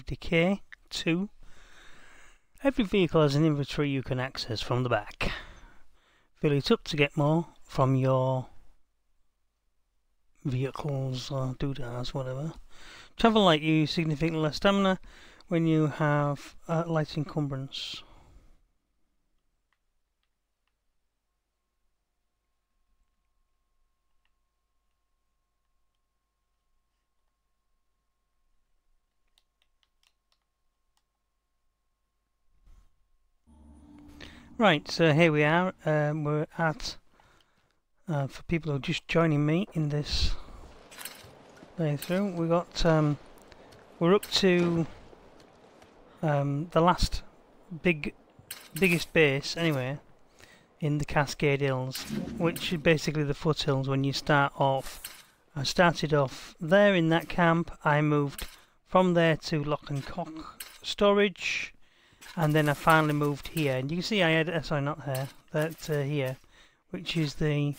Decay 2. Every vehicle has an inventory you can access from the back. Fill it up to get more from your vehicles or doodads, whatever. Travel light, you use significantly less stamina when you have light encumbrance. Right, so here we are. We're at, for people who are just joining me in this playthrough, we're up to the last biggest base anyway in the Cascade Hills, which is basically the foothills when you start off. I started off there in that camp. I moved from there to Lock and Cock storage, and then I finally moved here. And you can see I had sorry, not here, that here, which is the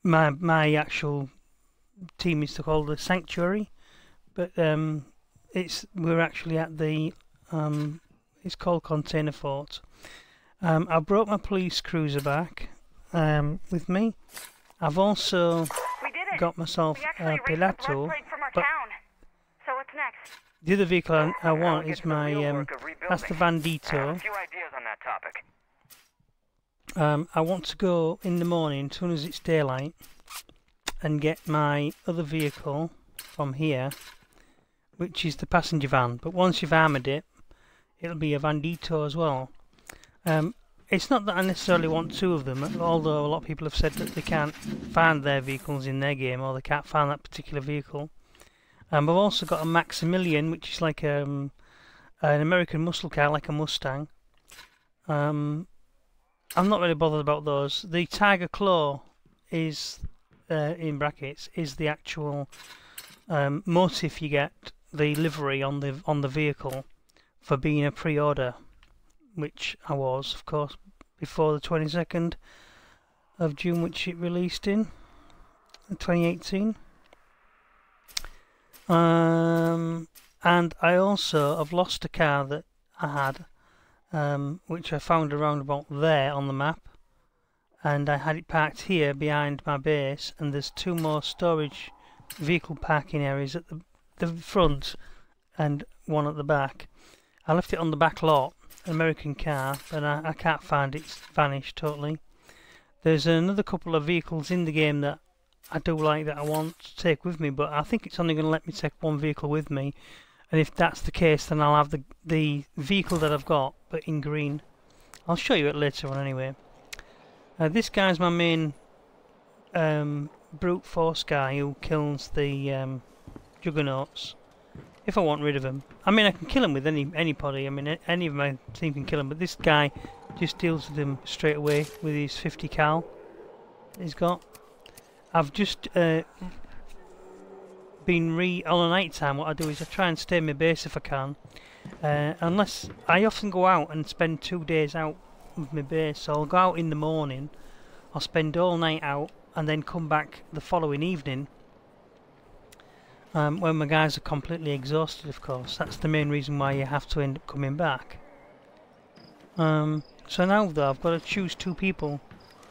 my actual team is called the Sanctuary, but we're actually at the it's called Container Fort. I brought my police cruiser back with me. I've also got myself a Pilato, but so what's next? the other vehicle I want is my that's the Bandito. I want to go in the morning as soon as it's daylight and get my other vehicle from here, which is the passenger van. But once you've armoured it, it'll be a Bandito as well. It's not that I necessarily want two of them, although a lot of people have said that they can't find their vehicles in their game, or they can't find that particular vehicle. I've also got a Maximilian, which is like an American muscle car, like a Mustang. I'm not really bothered about those. The Tiger Claw is, in brackets, is the actual motif you get, the livery on the vehicle for being a pre-order, which I was, of course, before the 22nd of June, which it released in 2018. And I also have lost a car that I had, which I found around about there on the map, and I had it parked here behind my base, and there's two more storage vehicle parking areas at the front and one at the back. I left it on the back lot, an American car, but I can't find it. It's vanished totally. There's another couple of vehicles in the game that I do like that I want to take with me, but I think it's only going to let me take one vehicle with me, and if that's the case then I'll have the vehicle that I've got, but in green. I'll show you it later on anyway. This guy's my main brute force guy who kills the juggernauts, if I want rid of him. I mean, I can kill him with anybody. I mean, any of my team can kill him, but this guy just deals with him straight away with his 50 cal he's got. I've just been on a night time. What I do is I try and stay in my base if I can, unless I often go out and spend 2 days out of my base. So I'll go out in the morning, I'll spend all night out, and then come back the following evening when my guys are completely exhausted. Of course, that's the main reason why you have to end up coming back. So now though, I've got to choose two people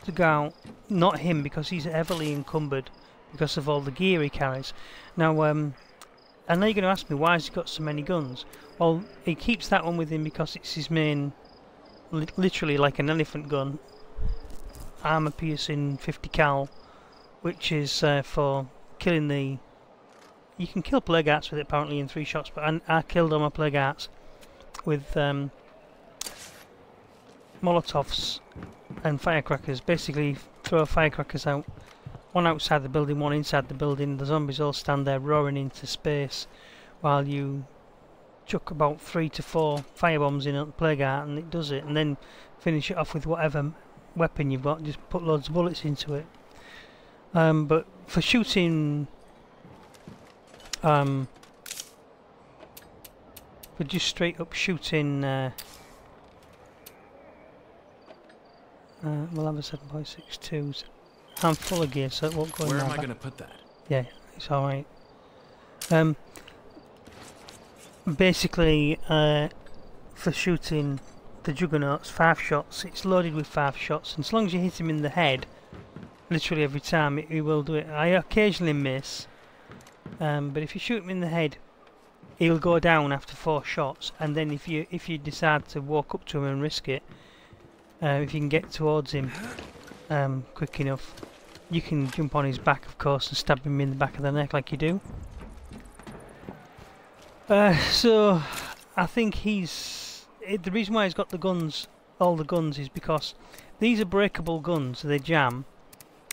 to go out. Not him, because he's heavily encumbered because of all the gear he carries. Now, I know you're going to ask me, why has he got so many guns? Well, he keeps that one with him because it's his main, literally like an elephant gun, armor piercing 50 cal, which is for killing the... You can kill plague arts with it apparently in 3 shots, but I killed all my plague arts with Molotovs and firecrackers. Basically throw firecrackers out, one outside the building, one inside the building. The zombies all stand there roaring into space while you chuck about 3 to 4 firebombs in at the plague art, and it does it, and then finish it off with whatever weapon you've got. Just put loads of bullets into it. But for shooting, for just straight up shooting, we'll have a 7.62. I'm full of gear, so it won't go in. Where am I going to put that? Yeah, it's alright. basically for shooting the juggernauts, 5 shots. It's loaded with 5 shots, and as long as you hit him in the head, literally every time, he will do it. I occasionally miss, but if you shoot him in the head, he'll go down after 4 shots. And then if you decide to walk up to him and risk it, if you can get towards him quick enough, you can jump on his back, of course, and stab him in the back of the neck like you do. So I think the reason why he's got the guns, all the guns, is because these are breakable guns. They jam,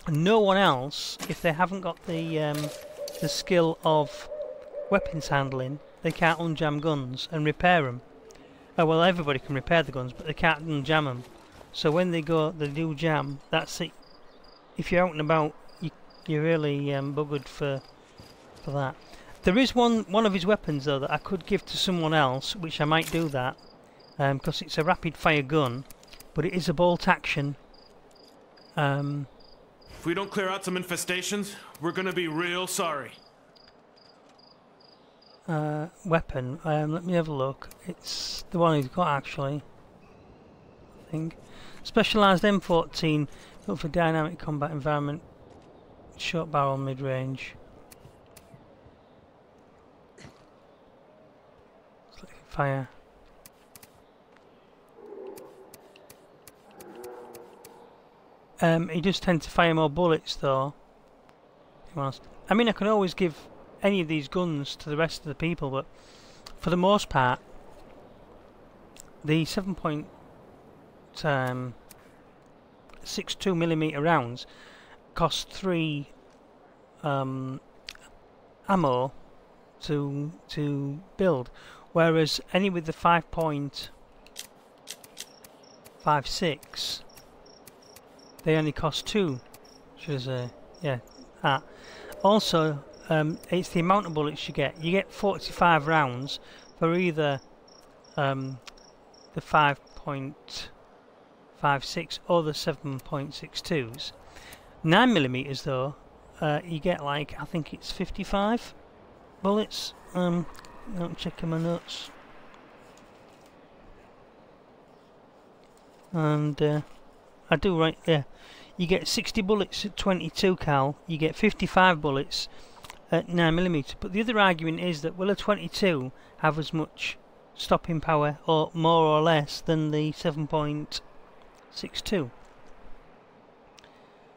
and no one else, if they haven't got the skill of weapons handling, they can't unjam guns and repair them. Well, everybody can repair the guns, but they can't unjam them. So when they do jam. That's it. If you're out and about, you're really buggered for that. There is one of his weapons though that I could give to someone else, which I might do that, because it's a rapid fire gun, but it is a bolt action. If we don't clear out some infestations, we're gonna be real sorry. Weapon. Let me have a look. It's the one he's got actually. I think specialised M14, built for dynamic combat environment, short barrel, mid range. Fire. He does tend to fire more bullets though. I mean, I can always give any of these guns to the rest of the people, but for the most part, the 7.62mm rounds cost 3 ammo to build. Whereas any with the 5.56, they only cost 2. Should I say? Yeah. Also, it's the amount of bullets you get. You get 45 rounds for either the 5.56 or the 7.62s. 9mm though, you get like, I think it's 55 bullets. I'm checking my notes. And I do right there. You get 60 bullets at 22 cal. You get 55 bullets at 9mm. But the other argument is that will a 22 have as much stopping power, or more or less, than the 7.62?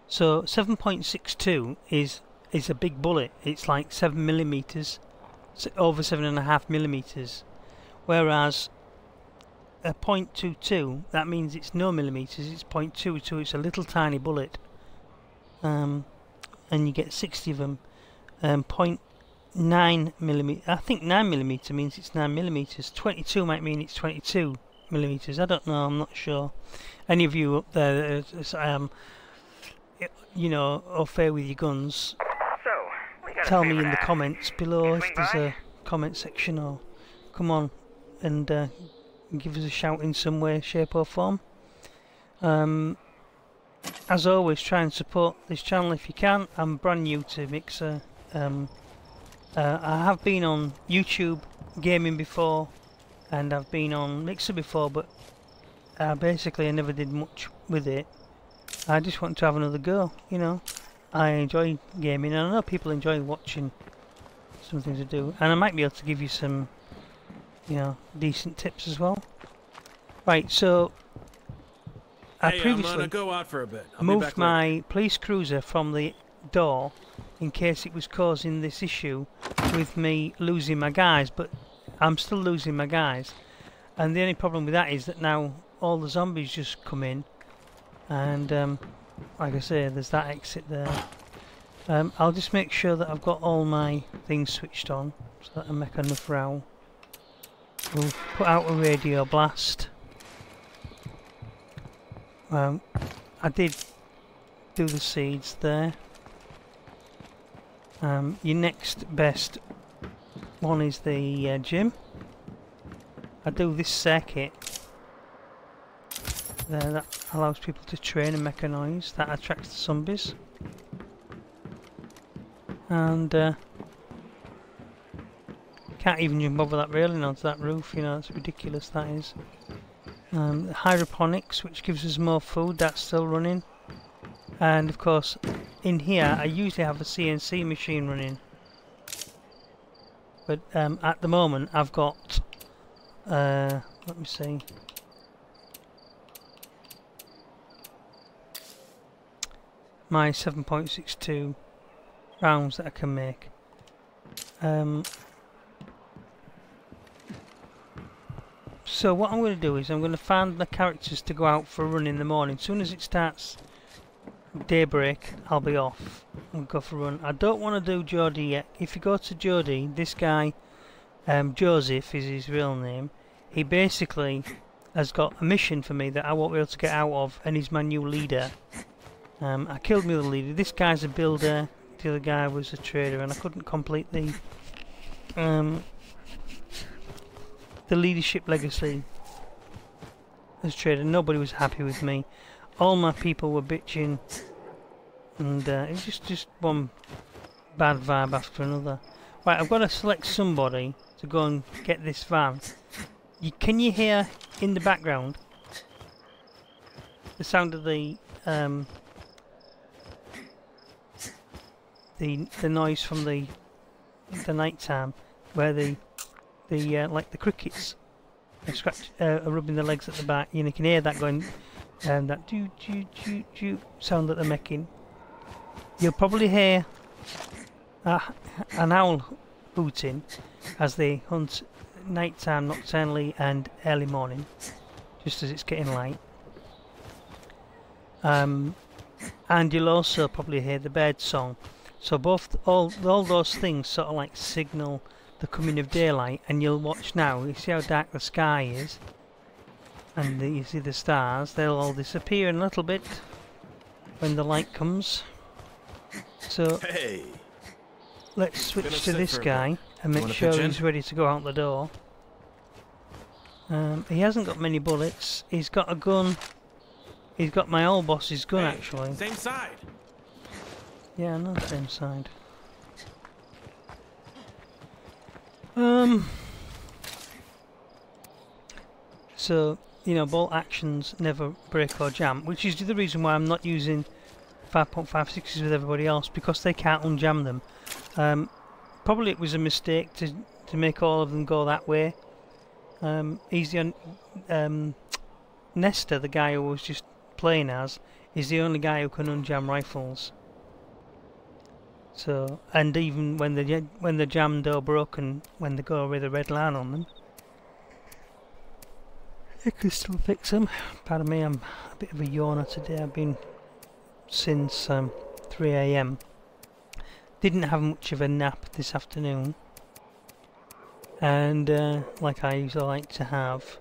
So 7.62 is a big bullet. It's like 7mm. Over 7.5mm, whereas a .22, that means it's no millimeters, it's .22, it's a little tiny bullet, and you get 60 of them. 0.9mm, I think 9mm means it's 9mm, 22 might mean it's 22mm, I don't know, I'm not sure. Any of you up there you know, au fait with your guns, tell me in the comments below if there's a comment section, or come on and give us a shout in some way, shape or form. As always, try and support this channel if you can. I'm brand new to Mixer. I have been on YouTube gaming before, and I've been on Mixer before, but basically I never did much with it. I just want to have another go, you know. I enjoy gaming, and I know people enjoy watching something to do, and I might be able to give you some, you know, decent tips as well. Right, so I previously go out for a bit. moved my police cruiser from the door in case it was causing this issue with me losing my guys, but I'm still losing my guys, and the only problem with that is that now all the zombies just come in, and like I say, there's that exit there. I'll just make sure that I've got all my things switched on so that I make enough row. We'll put out a radio blast. I did do the seeds there. Your next best one is the gym. I do this circuit there that allows people to train and make a noise that attracts the zombies. And Can't even jump over that railing onto that roof, you know, it's ridiculous, that is. Hydroponics, which gives us more food, that's still running. And of course, in here, I usually have a CNC machine running. But at the moment, I've got, let me see. My 7.62 rounds that I can make. So what I'm going to do is I'm going to find the characters to go out for a run in the morning. As soon as it starts daybreak, I'll be off and go for a run. I don't want to do Jody yet. If you go to Jody, this guy, Joseph is his real name, he basically has got a mission for me that I won't be able to get out of, and he's my new leader. I killed my other leader. This guy's a builder, the other guy was a trader, and I couldn't complete the leadership legacy as trader. Nobody was happy with me. All my people were bitching, and it was just one bad vibe after another. Right, I've got to select somebody to go and get this van. Can you hear in the background the sound of the noise from the night time, where the like the crickets are rubbing their legs at the back? You know, you can hear that going, that doo doo doo doo sound that they're making. You'll probably hear an owl hooting as they hunt night time, nocturnally, and early morning, just as it's getting light. And you'll also probably hear the bird song. So all those things sort of like signal the coming of daylight. And you'll watch now. You see how dark the sky is, and you see the stars. They'll all disappear in a little bit when the light comes. So let's switch to this guy and make sure he's ready to go out the door. He hasn't got many bullets. He's got a gun. He's got my old boss's gun, actually. Same side. Yeah, no, same side. So, you know, bolt actions never break or jam, which is the reason why I'm not using 5.56s with everybody else, because they can't unjam them. Probably it was a mistake to make all of them go that way. He's the Nestor, the guy who was just playing as, is the only guy who can unjam rifles. So, and even when the jam door broken, when they go with a red line on them, you can still fix them. Pardon me, I'm a bit of a yawner today. I've been since 3 AM. Didn't have much of a nap this afternoon, and like I usually like to have.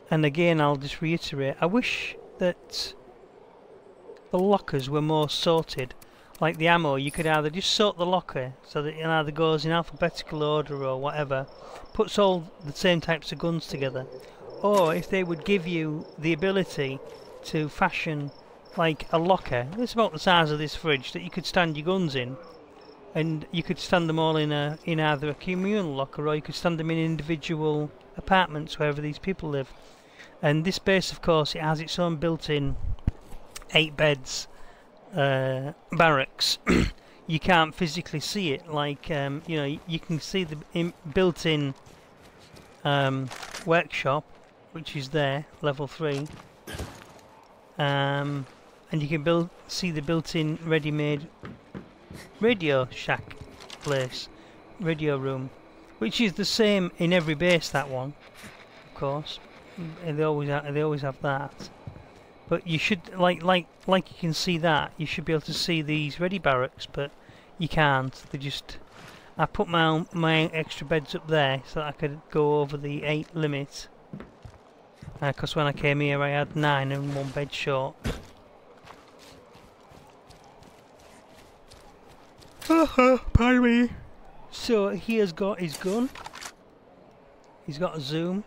And again, I'll just reiterate, I wish that the lockers were more sorted. Like the ammo, you could either just sort the locker so that it either goes in alphabetical order or whatever, puts all the same types of guns together, or if they would give you the ability to fashion like a locker that's about the size of this fridge that you could stand your guns in, and you could stand them all in either a communal locker, or you could stand them in individual apartments wherever these people live. And this base, of course, it has its own built-in 8 beds barracks. You can't physically see it, like you know, you can see the built-in workshop, which is there, level 3, and you can see the built-in ready-made radio shack place, radio room, which is the same in every base. That one, of course, they always have that. But you should, like you can see that, you should be able to see these ready barracks, but you can't. They just, I put my extra beds up there so that I could go over the 8 limit. Because when I came here, I had 9 and 1 bed short. Pardon me. So he has got his gun. He's got a zoom.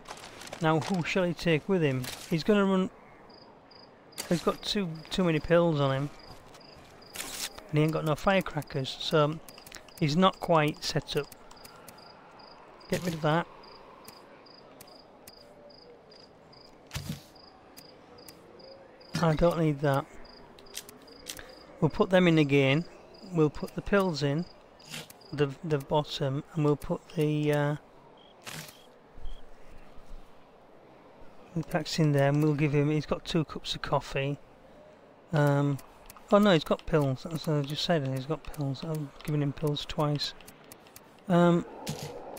Now, who shall he take with him? He's going to run. He's got too many pills on him, and he ain't got no firecrackers. So is not quite set up. Get rid of that. I don't need that. We'll put them in again. We'll put the pills in the bottom, and we'll put the packs in there, and we'll give him. He's got 2 cups of coffee. Oh no, he's got pills. That's what I just said. He's got pills. I'm giving him pills twice.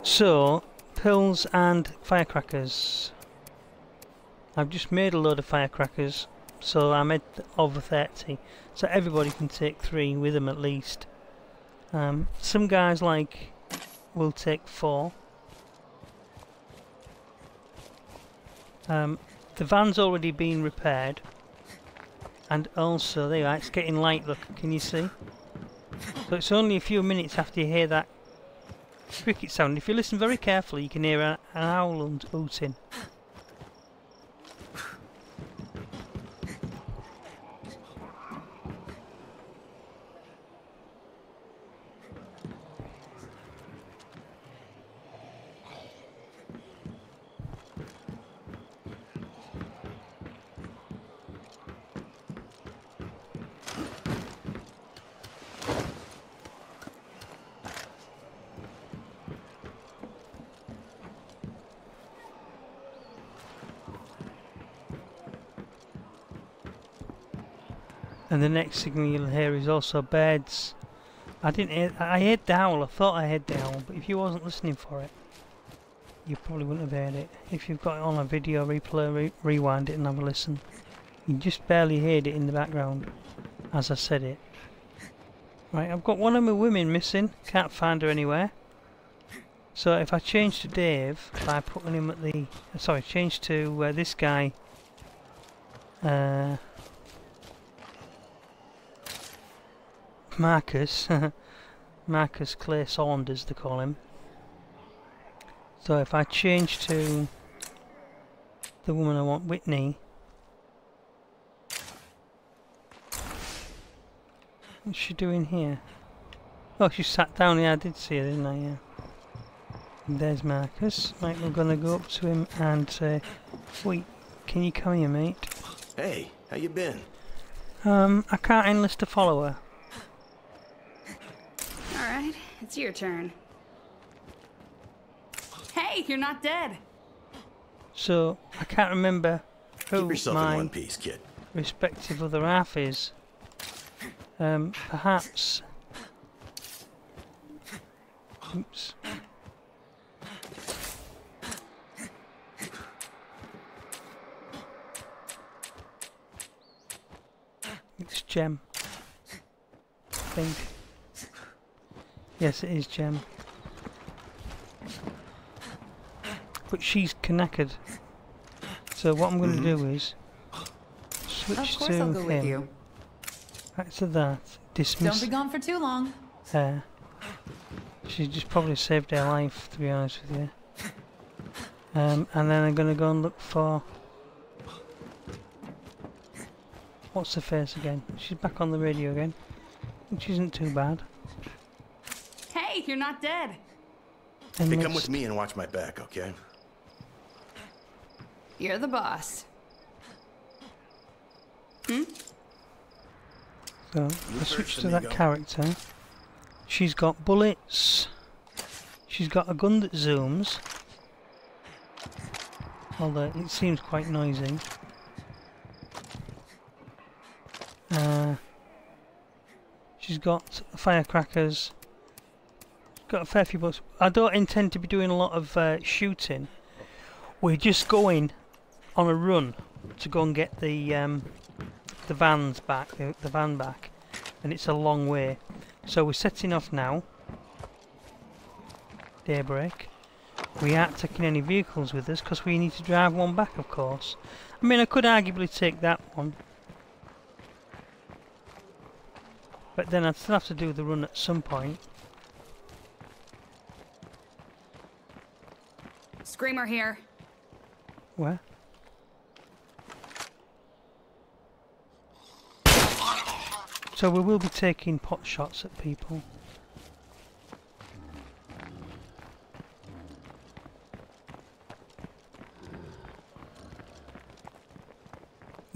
So pills and firecrackers. I've just made a load of firecrackers. So I'm at over 30, so everybody can take 3 with them at least. Some guys will take 4. The van's already been repaired, and also there you are, it's getting light. Look, can you see? So it's only a few minutes after you hear that cricket sound. If you listen very carefully, you can hear an owl hooting. And the next signal you'll hear is also beds. I heard the owl. I thought I heard the owl, but if you wasn't listening for it, you probably wouldn't have heard it. If you've got it on a video replay, rewind it and have a listen. You just barely heard it in the background as I said it. Right, I've got one of my women missing. Can't find her anywhere. So if I change to Dave by putting him at the... sorry, change to this guy. Marcus. Marcus Clay Saunders, they call him. So if I change to the woman I want, Whitney. What's she doing here? Oh, she sat down. Yeah, I did see her, didn't I? Yeah. And there's Marcus. Right, we're gonna go up to him and say, "Wait, can you come here, mate?" Hey, how you been? I can't enlist a follower. Alright, it's your turn. Hey, you're not dead. So, I can't remember who Keep yourself in my one piece, kid. respective other half is. Perhaps... Oops. It's Gem. I think. Yes, it is Gem. But she's knackered. So what I'm going to do is switch Of course to I'll go him. with you. Back to that. Dismiss Don't be gone for too long. her. She just probably saved her life, to be honest with you. And then I'm going to go and look for... What's her face again? She's back on the radio again, which isn't too bad. Hey, you're not dead. And Hey, come with me and watch my back, okay? You're the boss. So, I first, switch to that amigo. character. She's got bullets. She's got a gun that zooms. Although it seems quite noisy. She's got firecrackers. She's got a fair few bullets. I don't intend to be doing a lot of shooting. We're just going on a run to go and get the vans back, the van back, and it's a long way. So we're setting off now. Daybreak. We aren't taking any vehicles with us because we need to drive one back, of course. I mean, I could arguably take that one, but then I'd still have to do the run at some point. Screamer here. Where? So we will be taking pot shots at people.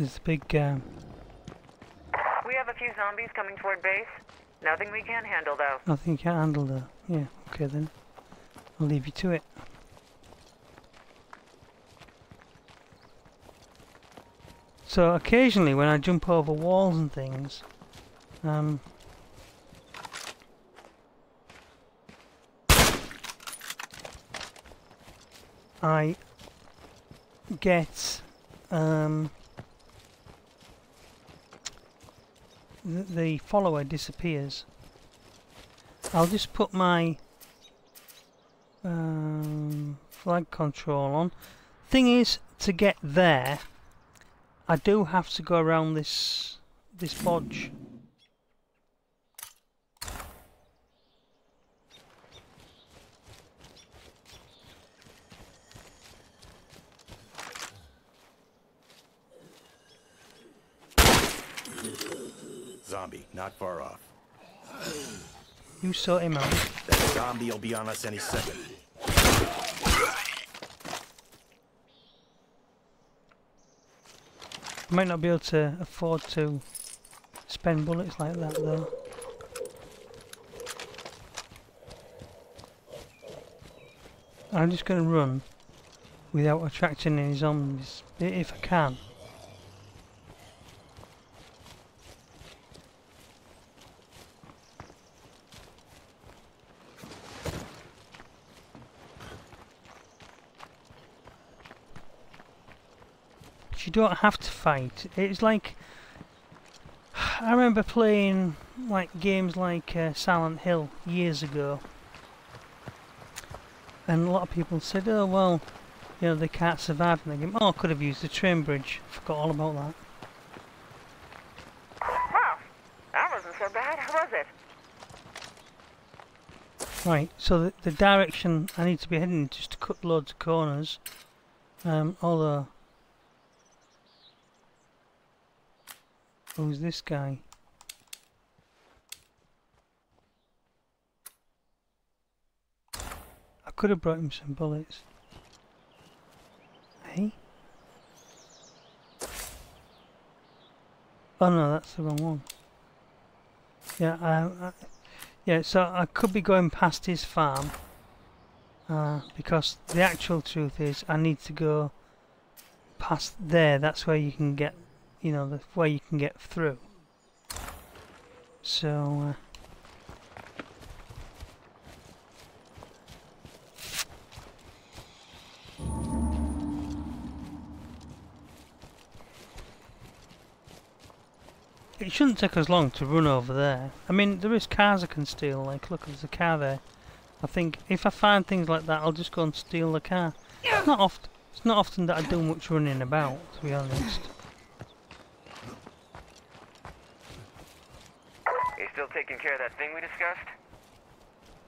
There's a big... We have a few zombies coming toward base. Nothing we can't handle, though. Nothing you can't handle though. Yeah, okay then. I'll leave you to it. So occasionally when I jump over walls and things, I get the follower disappears. I'll just put my flag control on. Thing is, to get there, I do have to go around this bodge. Zombie, not far off. You sort him out. That zombie will be on us any second. I might not be able to afford to spend bullets like that though. I'm just going to run without attracting any zombies, if I can. You don't have to fight. It's like, I remember playing like games like Silent Hill years ago, and a lot of people said, oh well, you know, they can't survive in the game. Oh, I could have used the train bridge. Forgot all about that. Wow, that wasn't so bad, was it? Right, so the direction I need to be heading is just to cut loads of corners, although... Who's this guy? I could have brought him some bullets. Hey? Oh no, that's the wrong one. Yeah, yeah. So I could be going past his farm, because the actual truth is I need to go past there. That's where you can get. You know, the way you can get through. So, it shouldn't take us long to run over there. I mean, there is cars I can steal. Like, look, there's a car there. I think if I find things like that, I'll just go and steal the car. It's not often that I do much running about, to be honest. Still taking care of that thing we discussed?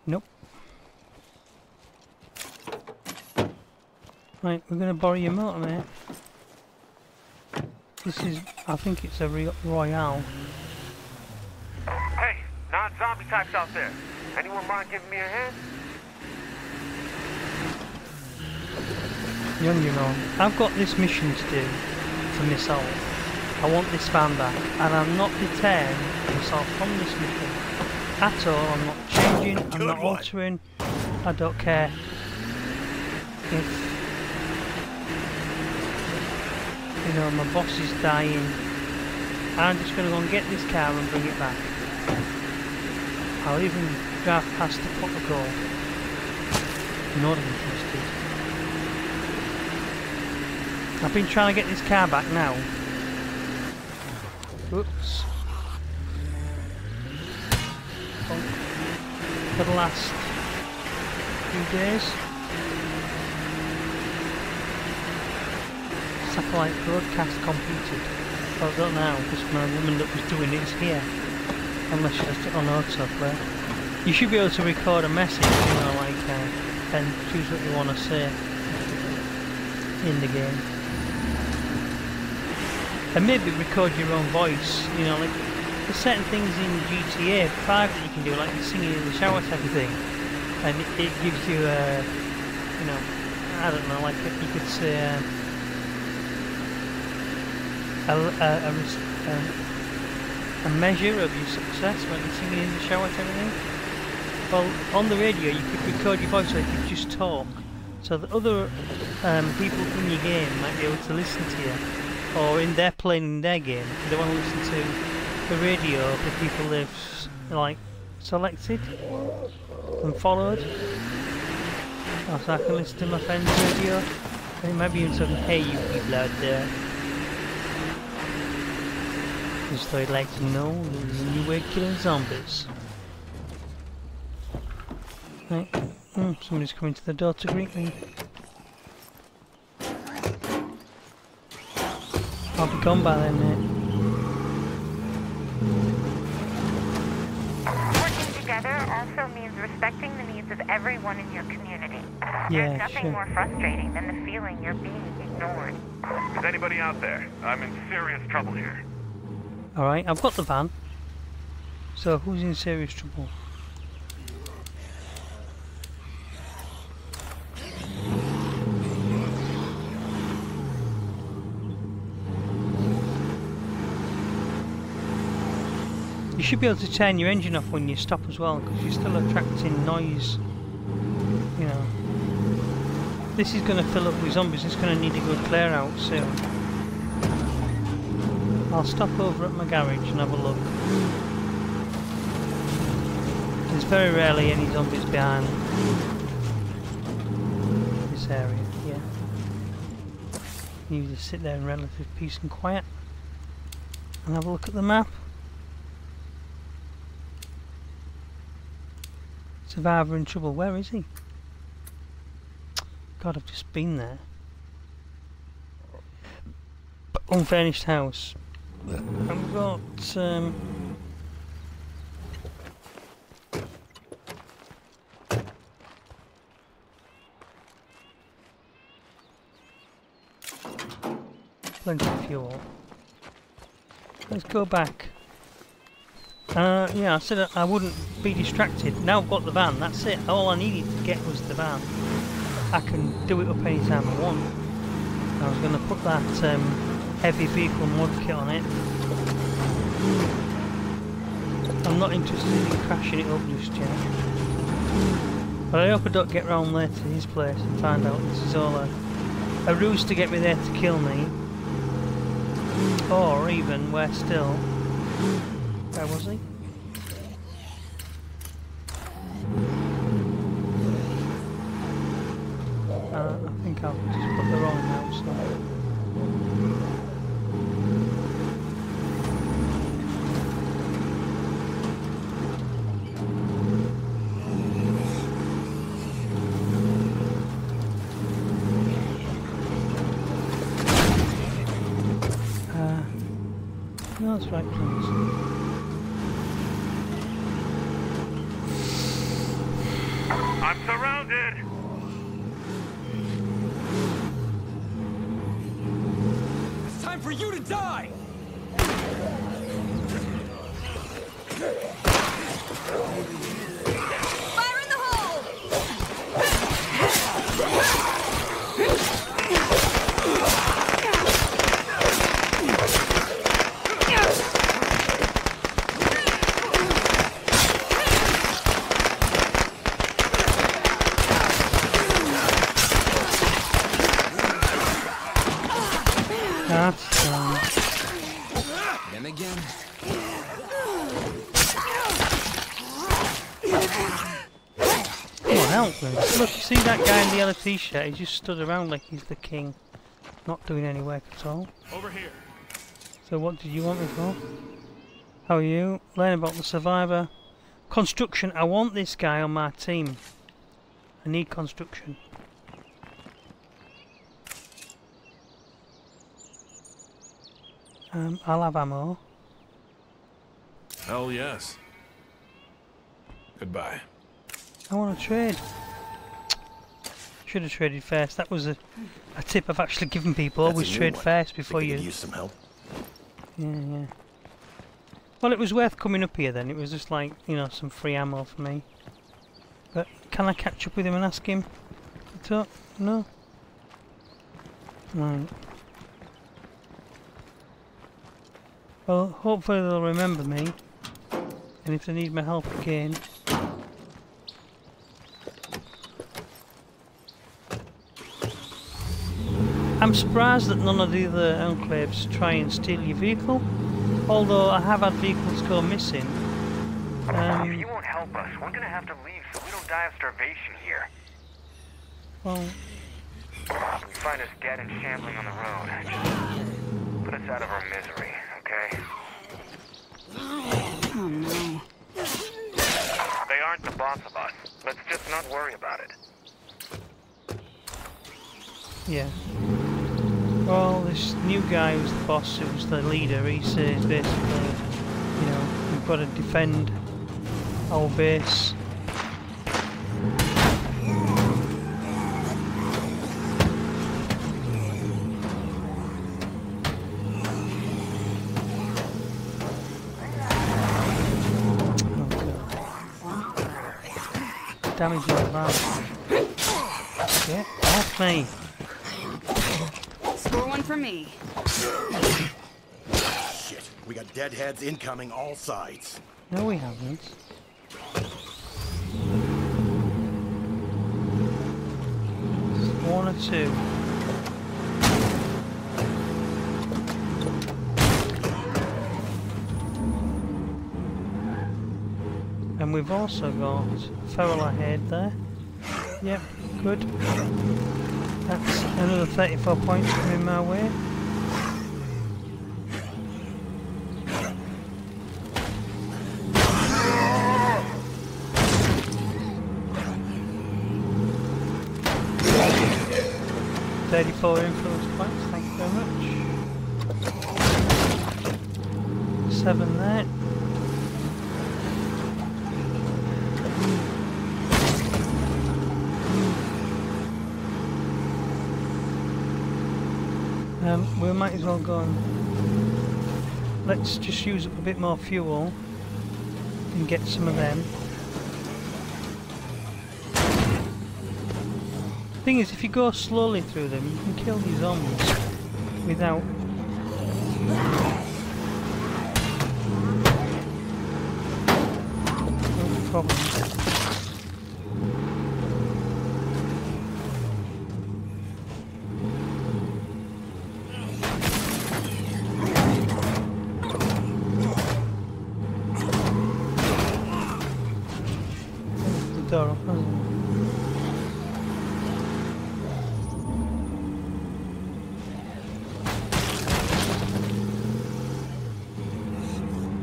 Nope. Right, we're going to borrow your motor, mate. This is, I think it's a Royale. Hey, non-zombie types out there. Anyone mind giving me a hand? You're on your own. I've got this mission to do for myself. I want this van back, and I'm not deterring myself from this mission at all. I'm not changing, I'm not altering. I don't care if, you know, my boss is dying. I'm just going to go and get this car and bring it back. I'll even drive past the pot of gold. Not interested. I've been trying to get this car back now. Oops. For the last few days. Satellite broadcast completed. Well, I don't know, because my woman that was doing it is here. Unless she has it on autoplay. You should be able to record a message, you know, like, and choose what you want to say in the game. And maybe record your own voice, you know, like, there's certain things in GTA 5 that you can do, like singing in the shower type of thing. And it gives you a, you know, I don't know, like, you could say, a measure of your success when you're singing in the shower and everything. Well, on the radio you could record your voice so you could just talk, so that other people in your game might be able to listen to you, or in their playing their game, if they want to listen to the radio of the people they've like selected and followed. Oh, so I can listen to my friend's radio, and it might be even something, hey you people out there. Just thought I'd like to know there's a new way of killing zombies. Right. Somebody's coming to the door to greet me. I'll be gone by then, mate. Working together also means respecting the needs of everyone in your community. Yeah, There's nothing more frustrating than the feeling you're being ignored. Is anybody out there? I'm in serious trouble here. Alright, I've got the van. So who's in serious trouble? You should be able to turn your engine off when you stop as well, because you're still attracting noise. You know. This is going to fill up with zombies. It's going to need a good clear out soon. I'll stop over at my garage and have a look. There's very rarely any zombies behind this area. Yeah. You just sit there in relative peace and quiet and have a look at the map. Survivor in trouble. Where is he? God, I've just been there. Unfurnished house. I've got plenty of fuel. Let's go back. Yeah, I said I wouldn't be distracted. Now I've got the van, that's it. All I needed to get was the van. I can do it up any time I want. I was going to put that heavy vehicle mod kit on it. I'm not interested in crashing it up just yet. But I hope I don't get round there to his place and find out this is all a ruse to get me there to kill me. Or even, worse still, where was he? I think I've just put the wrong house on. No, that's right, please. I'm surrounded! It's time for you to die! Fire in the hole! That's And again. come on, help me. Look, you see that guy in the yellow t-shirt? He just stood around like he's the king, not doing any work at all. Over here. So what did you want me for? How are you? Learn about the survivor. Construction. I want this guy on my team. I need construction. I'll have ammo. Hell yes. Goodbye. I want to trade. Should have traded first. That was a tip I've actually given people. That's Always a new trade one. first before Think I you... could use some help. Yeah. Well, it was worth coming up here then. It was just like, you know, some free ammo for me. But can I catch up with him and ask him? No? Right. Well, hopefully they'll remember me. And if they need my help again... I'm surprised that none of the other enclaves try and steal your vehicle. Although I have had vehicles go missing. If you won't help us, we're gonna have to leave so we don't die of starvation here. Well... If you find us dead and shambling on the road, just put us out of our misery, okay? Oh no. They aren't the boss of us. Let's just not worry about it. yeah. Well, this new guy who's the boss, who's the leader, he says basically, you know, we've got to defend our base. Damage like that. Get off me! Score one for me. Shit, we got deadheads incoming all sides. No, we haven't. One or two. And we've also got Feral ahead there. Yep, good. That's another 34 points coming my way. $34 influence points, thank you very much. 7 there. We might as well go and let's just use up a bit more fuel and get some of them. Thing is, if you go slowly through them, you can kill these zombies without no problem. Door up, hasn't it?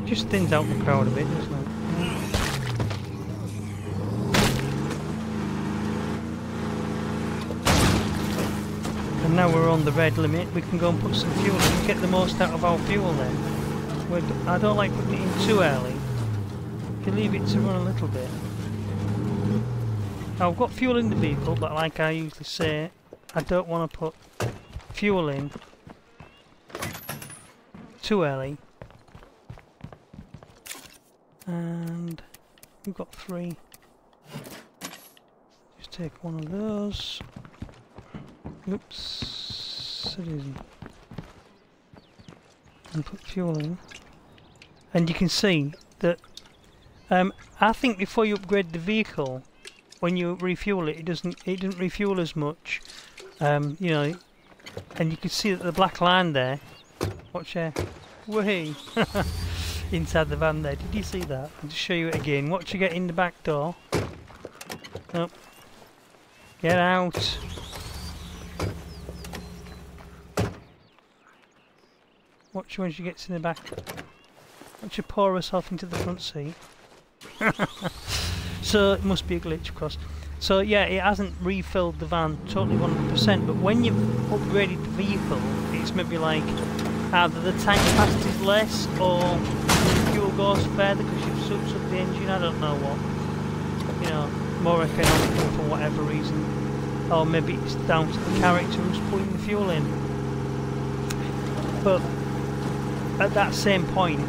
Just thins out the crowd a bit, doesn't it? And now we're on the red limit, we can go and put some fuel in and get the most out of our fuel then. I don't like putting it in too early. If you leave it to run a little bit. I've got fuel in the vehicle, but like I usually say, I don't want to put fuel in too early. And we've got 3. Just take one of those. Oops, it isn't. And put fuel in. And you can see that I think before you upgrade the vehicle, when you refuel it, it doesn't refuel as much. You know, and you can see that the black line there. Watch there. Way inside the van there. Did you see that? I'll just show you it again. Watch you get in the back door. Nope. Get out. Watch when she gets in the back. Watch her pour herself into the front seat. So it must be a glitch, of course. So yeah, it hasn't refilled the van totally 100%, but when you've upgraded the vehicle, it's maybe like either the tank capacity is less or the fuel goes further because you've souped up the engine. I don't know what. You know, more economical for whatever reason, or maybe it's down to the character who's putting the fuel in. But at that same point,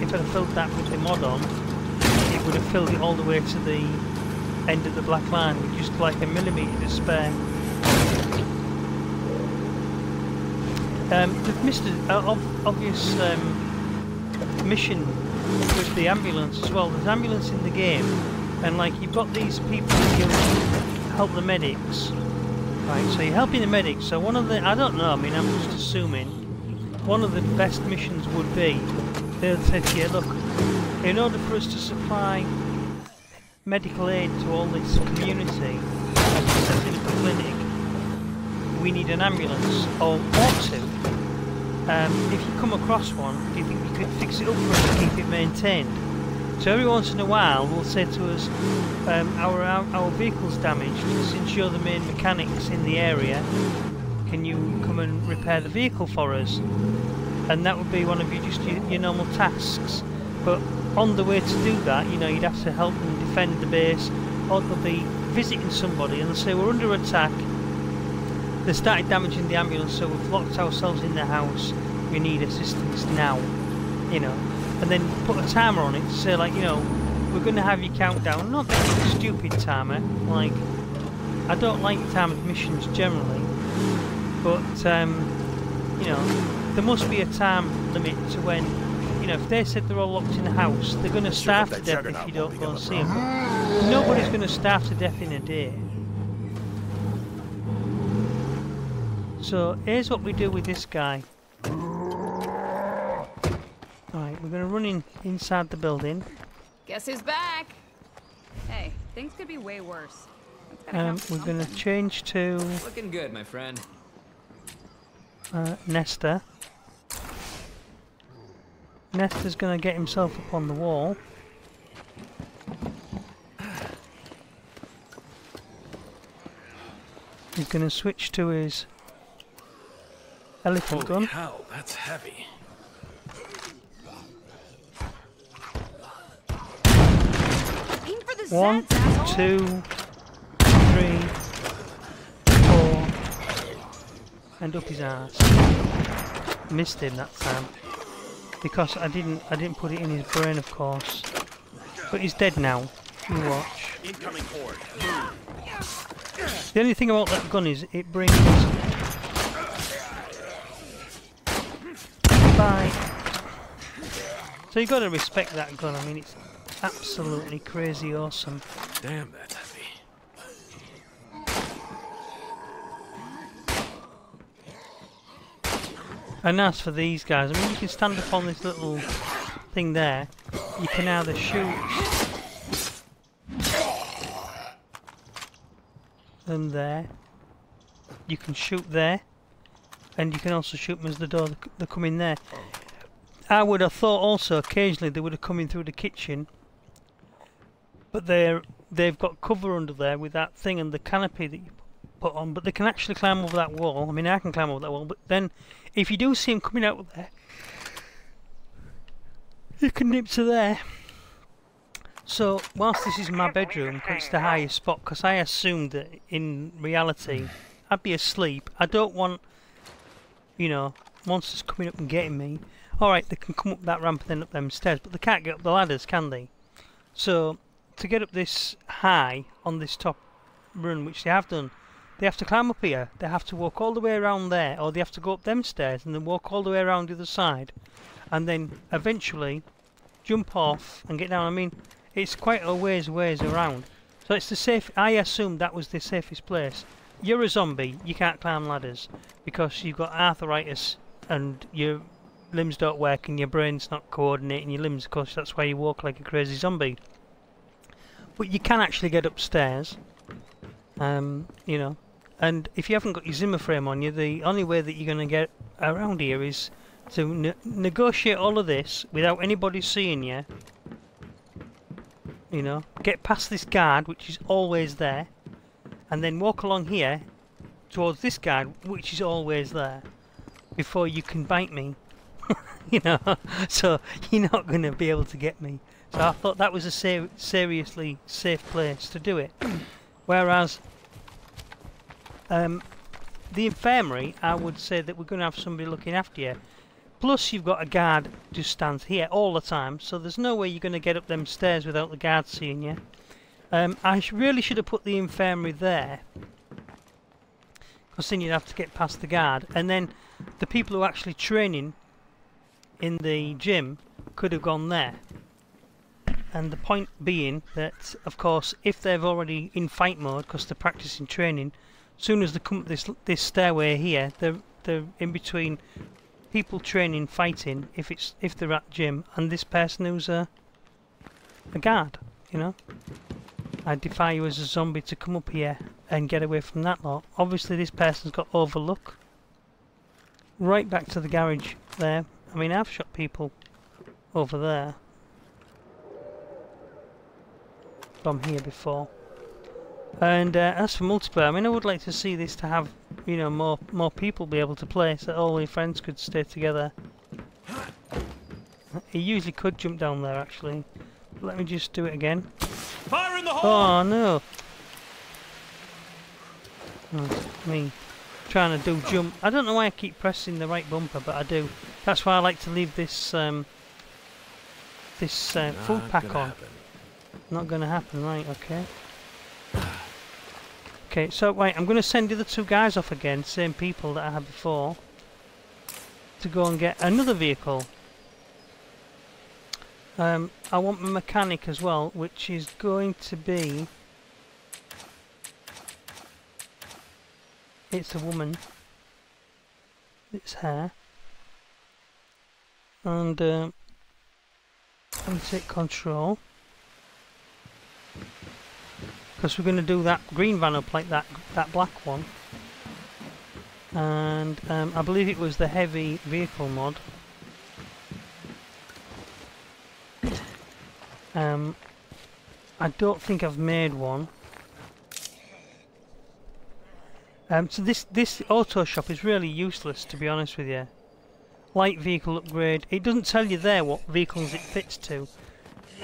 if I'd have filled that with the mod on, it would have filled it all the way to the end of the black line with just like a millimetre to spare. They've missed an obvious mission with the ambulance as well. There's ambulance in the game, and like you've got these people who help the medics, right? So you're helping the medics. So one of the, I don't know, I mean I'm just assuming, one of the best missions would be, they'll say to you, look, in order for us to supply medical aid to all this community, as we're setting up a clinic, we need an ambulance, or two. If you come across one, do you think you could fix it up for us and keep it maintained? So every once in a while, we'll say to us, our vehicle's damaged, since you're the main mechanics in the area, can you come and repair the vehicle for us? And that would be one of your normal tasks. But on the way to do that, you know, you'd have to help them defend the base, or they'll be visiting somebody and they'll say, we're under attack. They started damaging the ambulance, so we've locked ourselves in the house. We need assistance now, you know. And then put a timer on it to say, like, you know, we're going to have you count down. Not that stupid timer. Like, I don't like timed missions generally, but you know, there must be a time limit to when, you know, if they said they're all locked in the house, they're going to starve to death if you don't go and see them. But nobody's going to starve to death in a day. So here's what we do with this guy. Alright, we're going to run inside the building. Guess who's back? Hey, things could be way worse. We're going to change to Looking good, my friend. Nesta. Nesta's going to get himself up on the wall. He's going to switch to his elephant gun. Hell, that's heavy. Aim for the 1, Zeds, asshole. 2, 3, 4, and up his arse. Missed him that time because I didn't put it in his brain, of course. But he's dead now. You watch. Incoming horde. The only thing about that gun is it brings. Bye. So you got to respect that gun. I mean, it's absolutely crazy awesome. Damn, that's heavy. And as for these guys, I mean, you can stand up on this little thing there. You can either shoot them there. You can shoot there, and you can also shoot them as the door they come in there. I would have thought also occasionally they would have come in through the kitchen, but they've got cover under there with that thing and the canopy that you put on. But they can actually climb over that wall. I mean, I can climb over that wall, but then if you do see them coming out of there, you can nip to there. So whilst this is my bedroom, it's the highest spot, because I assumed that in reality I'd be asleep. I don't want, you know, monsters coming up and getting me. Alright, they can come up that ramp and then up them stairs, but they can't get up the ladders, can they? So to get up this high on this top run, which they have done, they have to climb up here. They have to walk all the way around there, or they have to go up them stairs and then walk all the way around the other side, and then eventually jump off and get down. I mean, it's quite a ways around. So it's the safe. I assumed that was the safest place. You're a zombie. You can't climb ladders because you've got arthritis and your limbs don't work and your brain's not coordinating your limbs. Of course, that's why you walk like a crazy zombie. But you can actually get upstairs. You know. And if you haven't got your Zimmer frame on you, the only way that you're going to get around here is to negotiate all of this without anybody seeing you. You know, get past this guard, which is always there, and then walk along here towards this guard, which is always there, before you can bite me. You know, so you're not going to be able to get me. So I thought that was a seriously safe place to do it. Whereas the infirmary, I would say that we're going to have somebody looking after you. Plus you've got a guard just stands here all the time, so there's no way you're going to get up them stairs without the guard seeing you. I really should have put the infirmary there, because then you'd have to get past the guard, and then the people who are actually training in the gym could have gone there. And the point being that, of course, if they're already in fight mode because they're practicing training, as soon as they come up this stairway here, they're in between people training, fighting, if they're at gym, and this person who's a guard, you know. I defy you as a zombie to come up here and get away from that lot. Obviously this person's got overlook. Right back to the garage there. I mean, I've shot people over there from here before. And as for multiplayer, I mean, I would like to see this to have, you know, more people be able to play, so all your friends could stay together. He usually could jump down there, actually. Let me just do it again. Fire in the hole! Oh no! Oh, me trying to do jump. I don't know why I keep pressing the right bumper, but I do. That's why I like to leave this food pack on. Not gonna happen, right? Okay. Okay, so right, I'm going to send the other two guys off again, same people that I had before, to go and get another vehicle. I want my mechanic as well, which is going to be... It's a woman. It's her. And let me take control. Because we're going to do that green van up like that black one. And I believe it was the heavy vehicle mod. I don't think I've made one. So this auto shop is really useless, to be honest with you. Light vehicle upgrade. It doesn't tell you there what vehicles it fits to.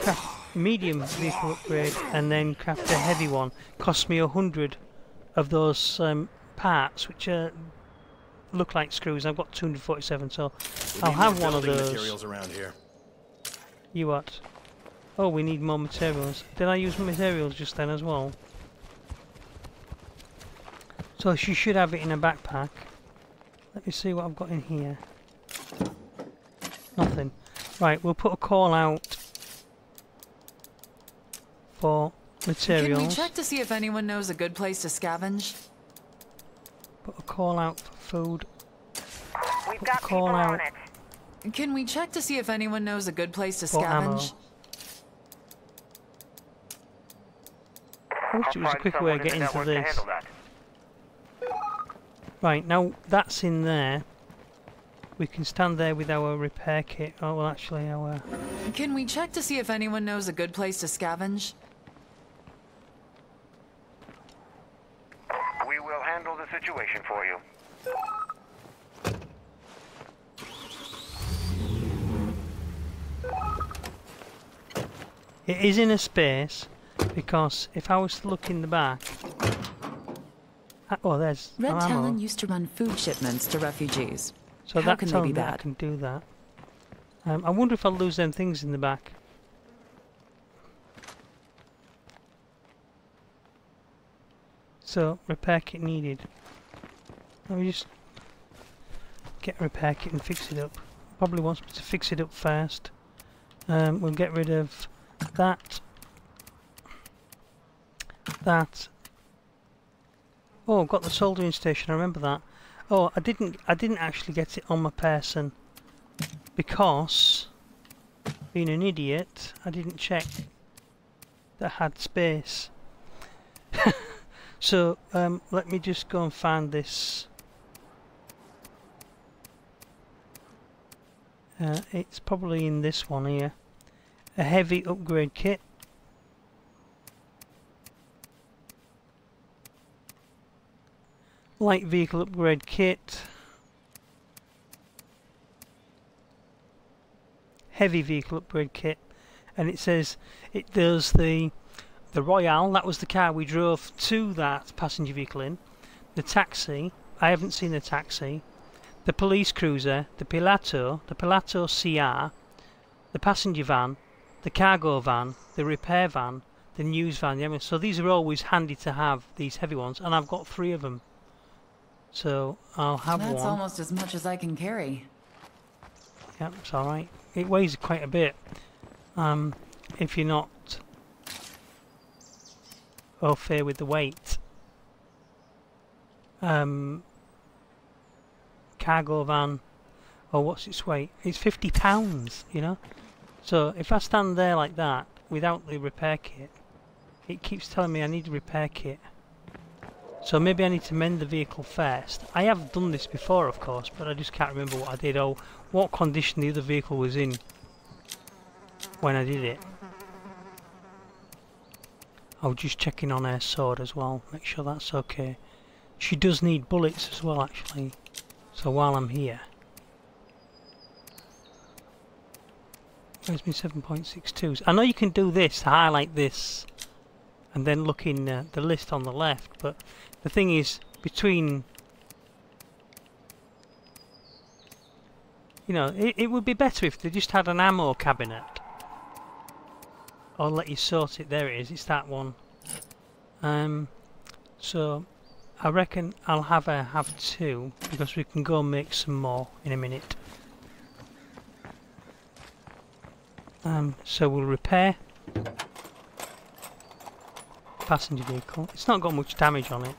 Craft medium vehicle upgrade and then craft a heavy one. Cost me 100 of those parts, which look like screws. I've got 247, so I'll have one of those. Materials around here. You what? Oh, we need more materials. Did I use materials just then as well? So she should have it in a backpack. Let me see what I've got in here. Nothing. Right, we'll put a call out for materials. Can we check to see if anyone knows a good place to scavenge? Put a call out for food. We've got people call on out it. Can we check to see if anyone knows a good place to for ammo. scavenge? I wish it was a quicker way of getting to this. Right, now that's in there. We can stand there with our repair kit. Oh, well, actually, our... Can we check to see if anyone knows a good place to scavenge? We will handle the situation for you. It is in a space, because if I was to look in the back... Oh, there's Red ammo. Talon used to run food shipments to refugees. So How that can they tells be me I bad? can do that. I wonder if I'll lose them things in the back. So, repair kit needed. Let me just get a repair kit and fix it up. Probably wants me to fix it up first. We'll get rid of that. That. Oh, I've got the soldering station, I remember that. Oh, I didn't actually get it on my person because, being an idiot, I didn't check that I had space. So, let me just go and find this. It's probably in this one here. A heavy upgrade kit. Light vehicle upgrade kit. Heavy vehicle upgrade kit. And it says it does the Royale, that was the car we drove to that passenger vehicle in. The taxi, I haven't seen the taxi. The police cruiser, the Pilato CR, the passenger van, the cargo van, the repair van, the news van. Yeah, so these are always handy to have, these heavy ones, and I've got 3 of them. So I'll have one. That's almost as much as I can carry. Yep, it's alright. it weighs quite a bit. If you're not au fait with the weight. Cargo van, or what's its weight? It's 50 pounds, you know. So if I stand there like that without the repair kit, it keeps telling me I need a repair kit. So maybe I need to mend the vehicle first. I have done this before, of course, but I just can't remember what I did or what condition the other vehicle was in when I did it. I was just checking on her sword as well, make sure that's okay. She does need bullets as well, actually. So while I'm here, where's my 7.62s? I know you can do this, highlight this, and then look in the list on the left. But the thing is, between, you know, it would be better if they just had an ammo cabinet. I'll let you sort it. There it is. It's that one. So I reckon I'll have two, because we can go make some more in a minute. So we'll repair passenger vehicle. It's not got much damage on it,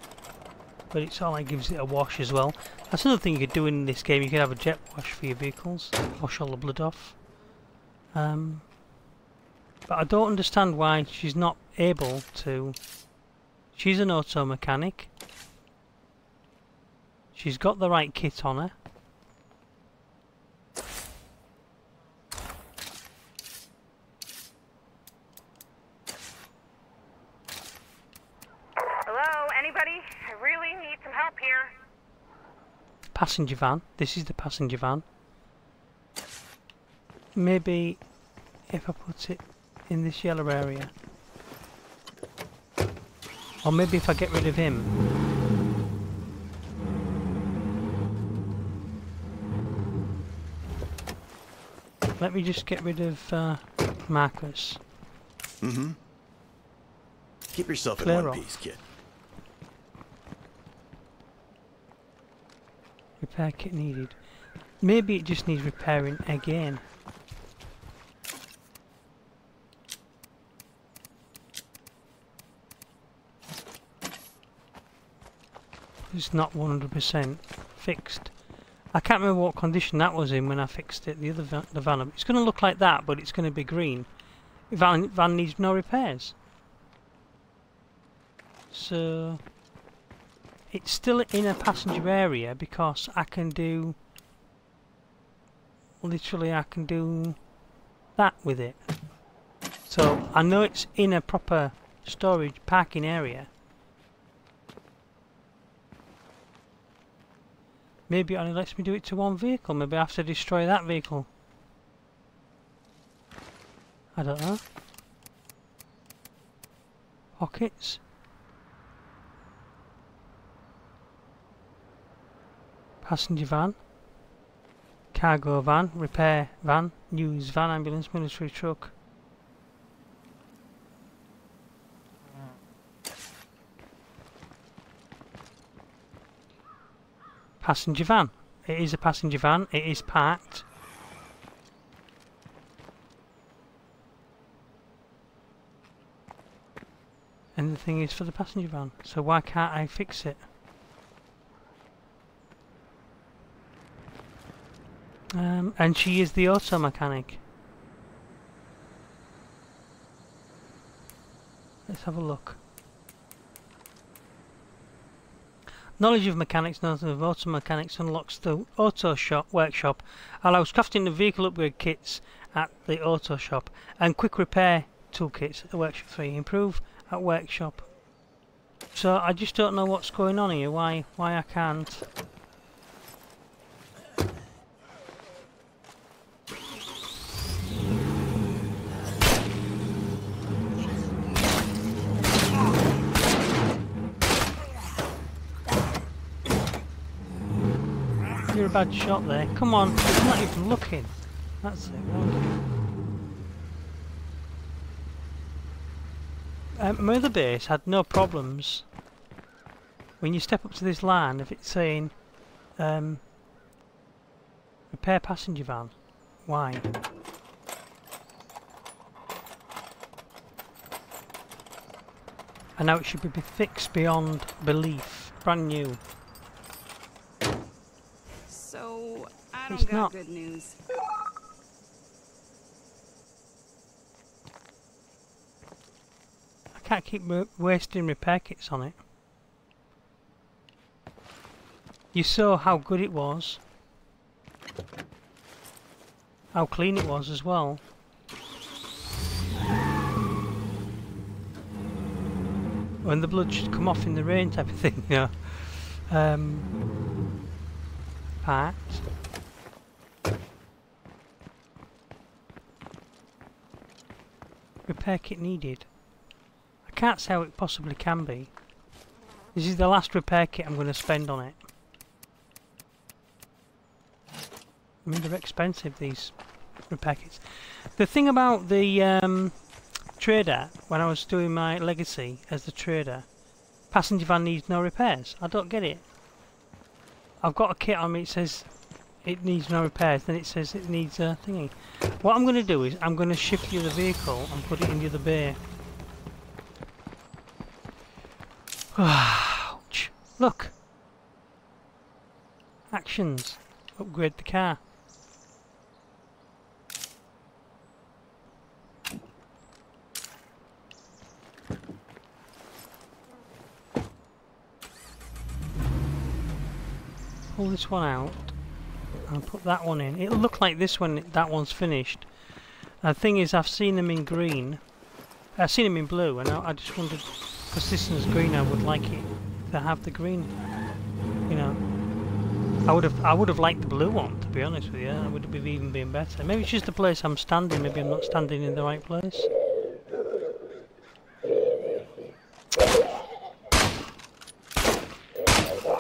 but it's all like gives it a wash as well. That's another thing you could do in this game. You could have a jet wash for your vehicles, wash all the blood off. But I don't understand why she's not able to. She's an auto mechanic. She's got the right kit on her. Hello, anybody? I really need some help here. Passenger van. This is the passenger van. Maybe if I put it in this yellow area. Or maybe if I get rid of him. Let me just get rid of Marcus. Mm-hmm. Keep yourself in Clear one off. piece, kid. Repair kit needed. Maybe it just needs repairing again. It's not 100% fixed. I can't remember what condition that was in when I fixed it. The other the van. It's going to look like that, but it's going to be green. Van needs no repairs. So it's still in a passenger area because I can do. Literally, I can do that with it. So I know it's in a proper storage parking area. Maybe it only lets me do it to one vehicle. Maybe I have to destroy that vehicle. I don't know. Pockets. Passenger van. Cargo van. Repair van. News van. Ambulance. Military truck. Passenger van. It is a passenger van. It is parked. And the thing is for the passenger van. So why can't I fix it? And she is the auto mechanic. Let's have a look. Knowledge of mechanics, knowledge of auto mechanics unlocks the auto shop workshop, allows crafting the vehicle upgrade kits at the auto shop, and quick repair toolkits at the workshop 3. Improve at workshop. So I just don't know what's going on here. Why I can't. You're a bad shot there. Come on, he's not even looking. That's it. My other base had no problems. When you step up to this line, if it's saying repair passenger van, why? And now it should be fixed beyond belief. Brand new. So, I It's don't got not. good news. I can't keep wasting repair kits on it. You saw how good it was. How clean it was as well. When the blood should come off in the rain type of thing, you know. Parts. Repair kit needed. I can't see how it possibly can be. This is the last repair kit I'm going to spend on it. I mean, they're expensive, these repair kits. The thing about the trader, when I was doing my legacy as the trader, passenger van needs no repairs. I don't get it. I've got a kit on me, it says it needs no repairs, then it says it needs a thingy. What I'm going to do is, I'm going to shift the other vehicle and put it in the other bay. Ouch. Look! Actions. Upgrade the car. Pull this one out and put that one in. It'll look like this when that one's finished. The thing is, I've seen them in green. I've seen them in blue, and I just wondered, because this one's green, I would like it to have the green. You know, I would have liked the blue one, to be honest with you. That would have even been better. Maybe it's just the place I'm standing. Maybe I'm not standing in the right place.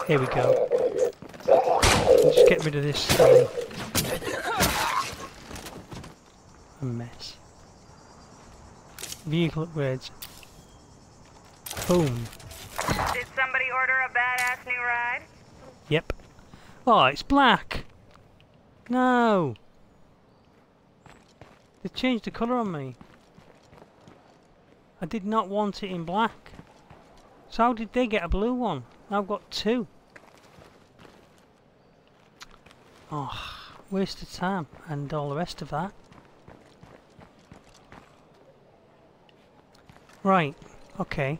Here we go. Let's get rid of this thing. A mess. Vehicle upgrades. Boom. Did somebody order a badass new ride? Yep. Oh, it's black. No. They changed the colour on me. I did not want it in black. So how did they get a blue one? I've got two. Oh, waste of time and all the rest of that. Right, okay.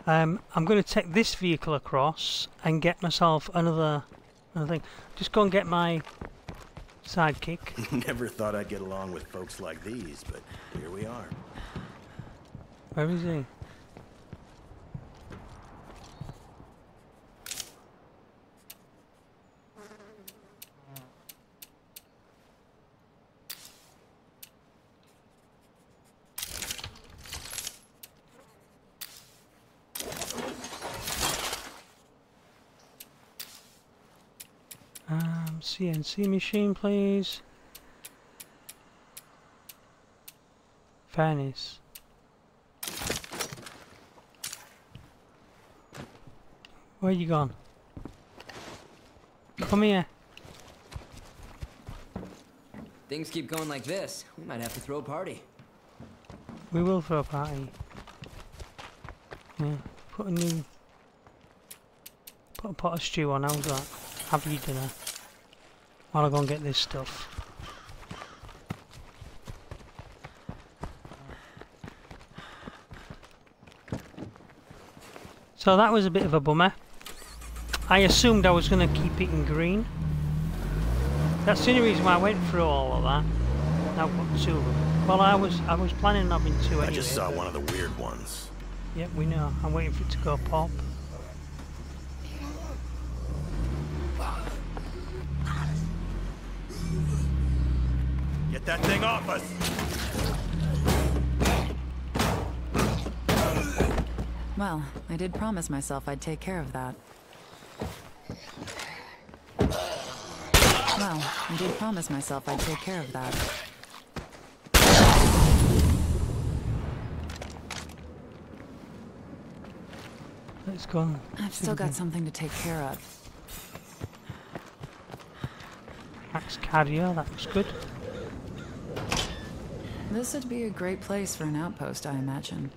I'm going to take this vehicle across and get myself another thing. Just go and get my sidekick. Never thought I'd get along with folks like these, but here we are. Where is he? CNC machine, please. Fairness. Where you gone? Come here. Things keep going like this, we might have to throw a party. We will throw a party. Yeah. Put a pot of stew on, how's that? Have your dinner. While I go and get this stuff. So that was a bit of a bummer. I assumed I was going to keep it in green. That's the only reason why I went through all of that. Now I've got two of them. Well, I was planning on having two anyway. I just saw one of the weird ones. Yep, we know. I'm waiting for it to go pop. Get that thing off us! Well, I did promise myself I'd take care of that. Let's go on. I've still got something to take care of. Max carrier, that looks good. This would be a great place for an outpost, I imagine.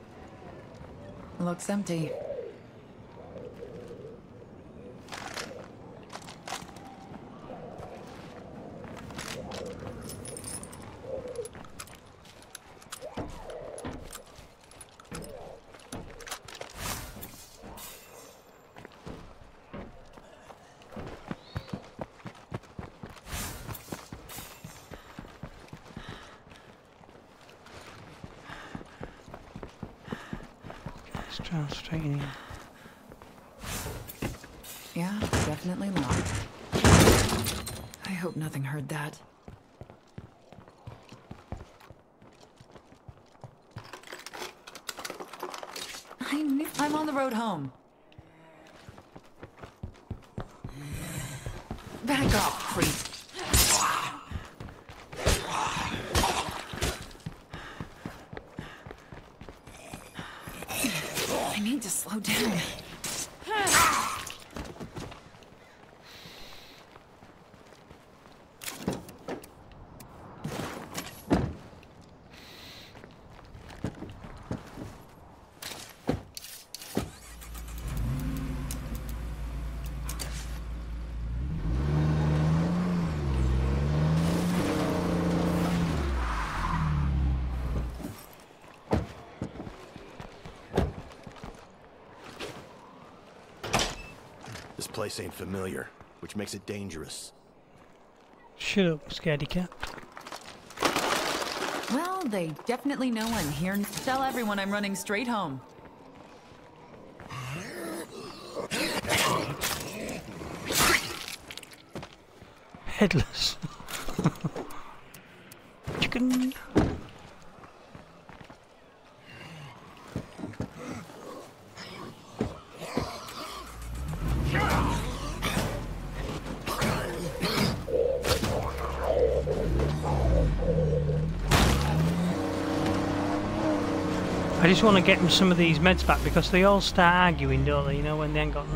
Looks empty. Let's try and straighten in. Yeah, definitely locked. I hope nothing heard that. I'm on the road home. Back off, creep. I need to slow down. This place ain't familiar, which makes it dangerous. Shut up, scaredy cat. Well, they definitely know I'm here. Tell everyone I'm running straight home. Headless. Chicken. I just want to get them some of these meds back because they all start arguing, don't they? You know, when they ain't got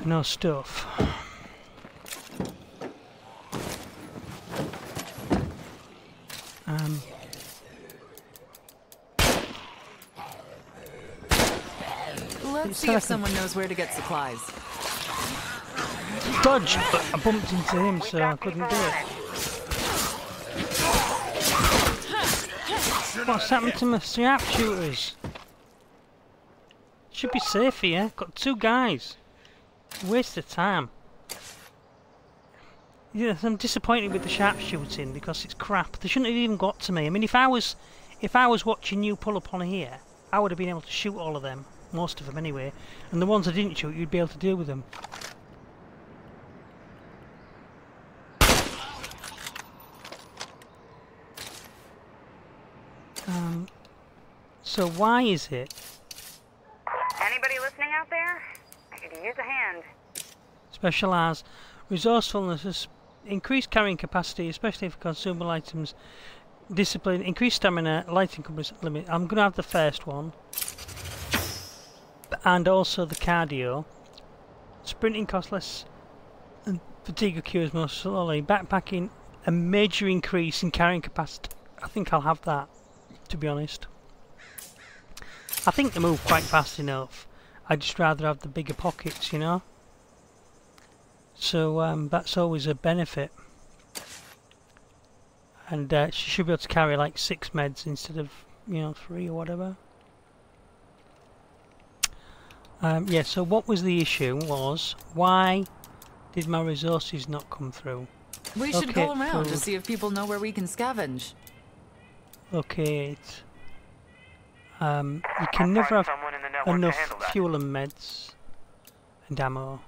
no stuff. Let's see if someone knows where to get supplies. Dodged, but I bumped into him, so I couldn't do it. What's happened to my sharpshooters? Should be safe here. Got two guys. Waste of time. Yes, I'm disappointed with the sharpshooting because it's crap. They shouldn't have even got to me. I mean, if I was watching you pull up on here, I would have been able to shoot all of them, most of them anyway. And the ones I didn't shoot, you'd be able to deal with them. So why is it? Anybody listening out there? I could use a hand. Specialise. Resourcefulness, increased carrying capacity, especially for consumable items. Discipline, increased stamina, light encumbrance limit. I'm going to have the first one. And also the cardio. Sprinting costs less and fatigue occurs more slowly. Backpacking, a major increase in carrying capacity. I think I'll have that, to be honest. I think they move quite fast enough. I'd just rather have the bigger pockets, you know. So that's always a benefit. And she should be able to carry like 6 meds instead of, you know, 3 or whatever. Yeah, so what was the issue was, why did my resources not come through? We should call around to see if people know where we can scavenge. Okay, you can never have enough fuel and meds and ammo.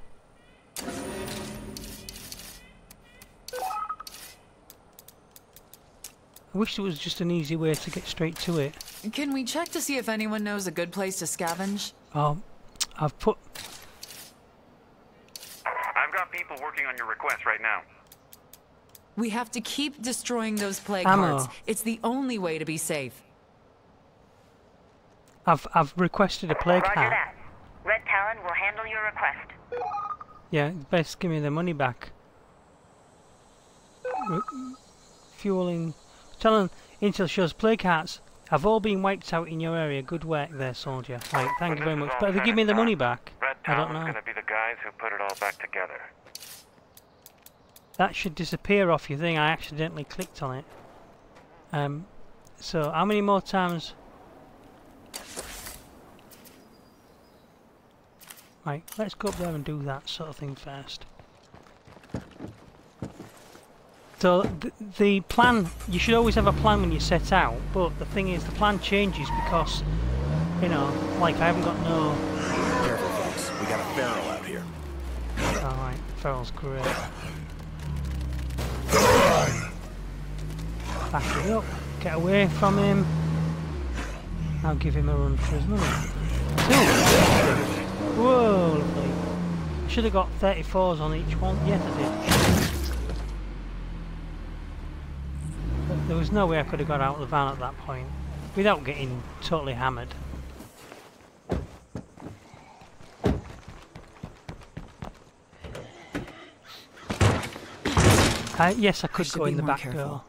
I wish there was just an easy way to get straight to it. Can we check to see if anyone knows a good place to scavenge? Oh, I've got people working on your request right now. We have to keep destroying those plague ammo. hearts. It's the only way to be safe. I've requested a plague Roger hat. that. Red Talon will handle your request. Yeah, best give me the money back. Fueling. Telling Intel shows plague hearts Have all been wiped out in your area. Good work there, soldier. Right, thank you very much. But if they give me the money back, Red I don't Talon's know. gonna be the guys who put it all back together. That should disappear off your thing. I accidentally clicked on it. So how many more times? Right, let's go up there and do that sort of thing first. So the plan, you should always have a plan when you set out, but the thing is the plan changes because, you know, like I haven't got no... Careful, folks. We got a feral out here. Alright, feral's great. Back it up, get away from him. I'll give him a run for his money. Whoa, lovely. I should have got 34s on each one. Yes, I did. But there was no way I could have got out of the van at that point without getting totally hammered. Yes, I could go in the back door.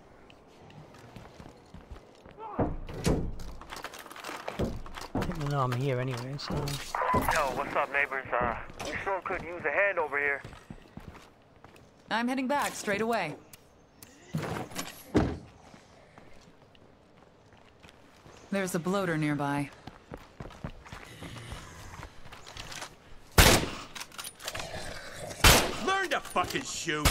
I think they know I'm here anyway, so... Yo, what's up, neighbors? We sure could use a hand over here. I'm heading back straight away. There's a bloater nearby. Learn to fucking shoot!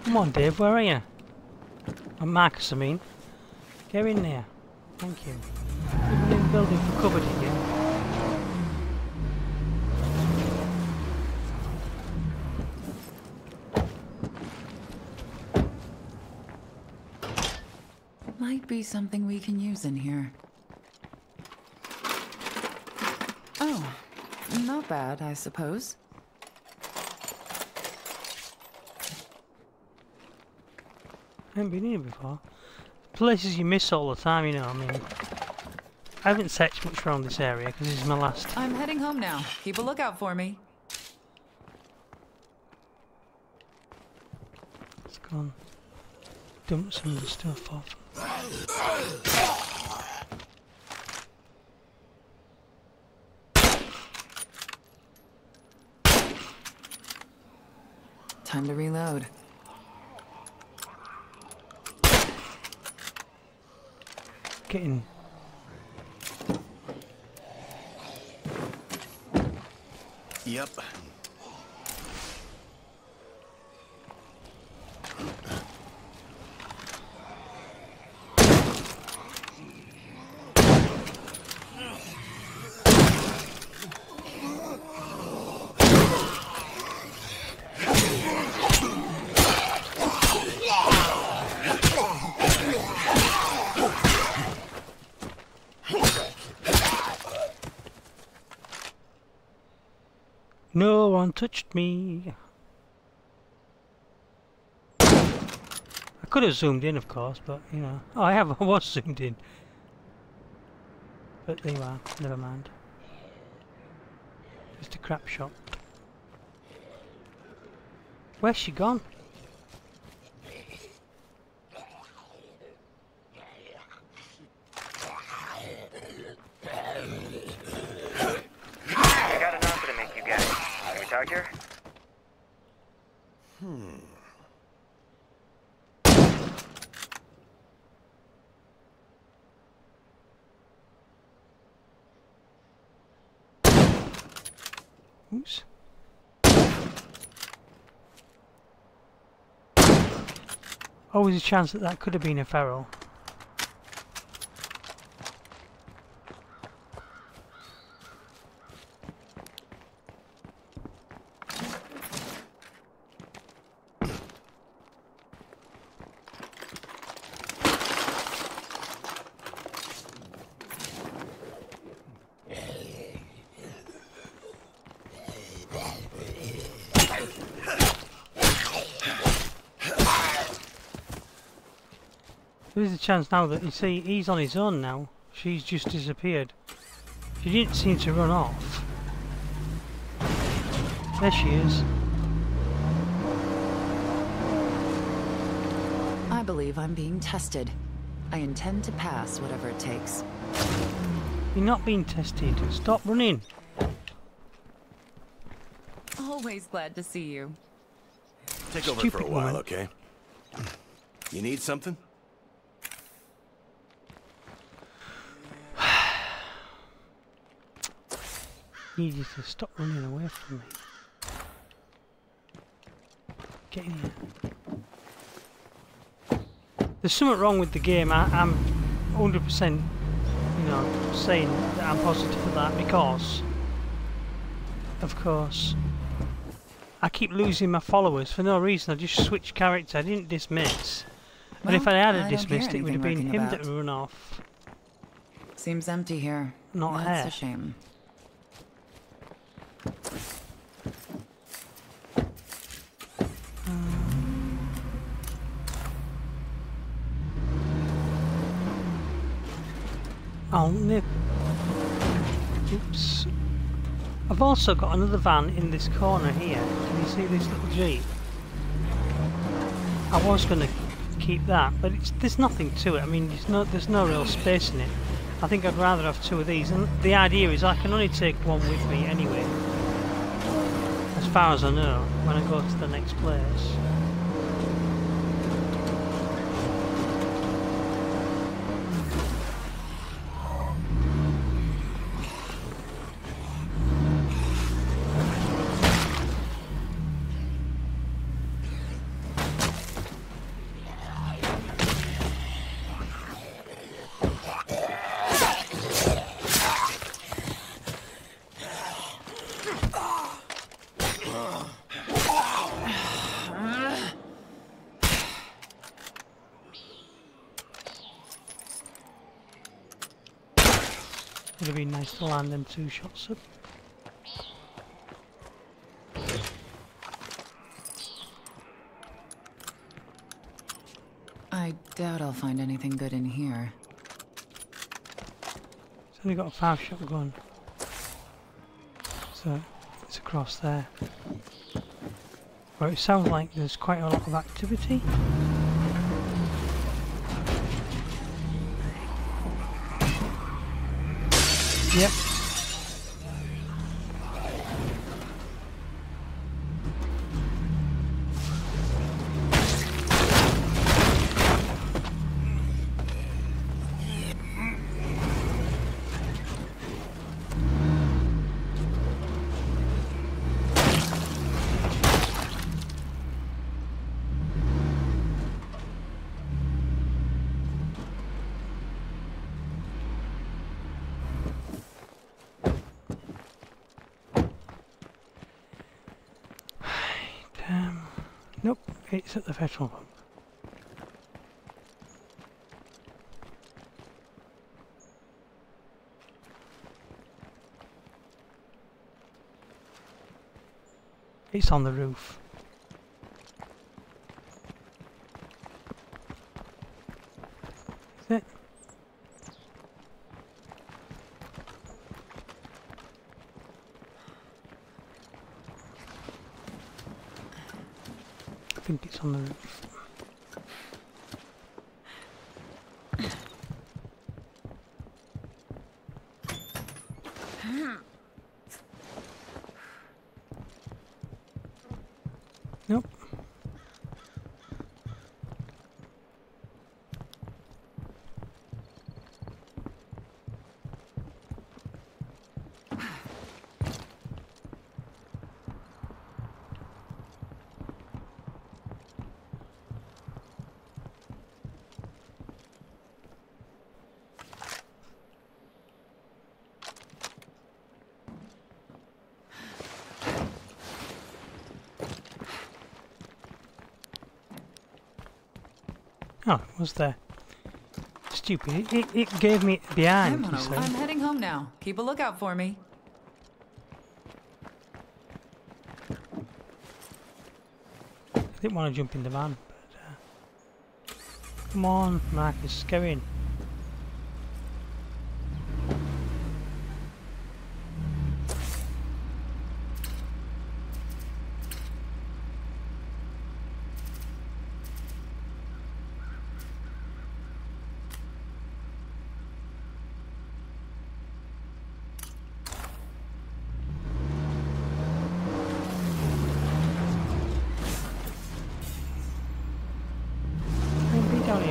Come on, Dave, where are you? Marcus, I mean. Get in there. Thank you. You've been in the building for cover, did you? Might be something we can use in here. Oh, not bad, I suppose. I haven't been here before. Places you miss all the time, you know, I mean. I haven't searched much around this area because this is my last. I'm heading home now. Keep a lookout for me. Let's go and dump some of the stuff off. Time to reload. Getting. Yep. No one touched me. I could have zoomed in, of course, but you know. Oh, I was zoomed in. But there you are. Never mind. Just a crap shot. Where's she gone? I got an offer to make you guys. Can we talk here? Oops. Always a chance that that could have been a feral. There is a chance now that, you see, he's on his own now. She's just disappeared. She didn't seem to run off. There she is. I believe I'm being tested. I intend to pass whatever it takes. You're not being tested. Stop running. Always glad to see you. Take over for a Stupid while, woman. okay? You need something? Need you to stop running away from me. Get in here. There's something wrong with the game. I'm 100%, you know, saying that I'm positive of that because, of course, I keep losing my followers for no reason. I just switched character. I didn't dismiss. And if I Well, had I don't dismissed, hear it would have been anything him lurking that about. run off, Seems empty here. not That's her. a shame. Oh, nip. Oops. I've also got another van in this corner here. Can you see this little Jeep? I was going to keep that, but there's nothing to it. I mean, there's no real space in it. I think I'd rather have two of these. And the idea is I can only take one with me anyway, as far as I know, when I go to the next place. Would have been nice to land them 2 shots up. I doubt I'll find anything good in here. It's only got a 5-shot gun. So it's across there. Well, it sounds like there's quite a lot of activity. Yep. Nope, it's at the petrol pump. It's on the roof. Is it? I think it's on the roof. Nope. Oh, it was there. Stupid. It gave me behind, you see. I'm heading home now. Keep a lookout for me. I didn't want to jump in the van, but come on, Marcus, go in.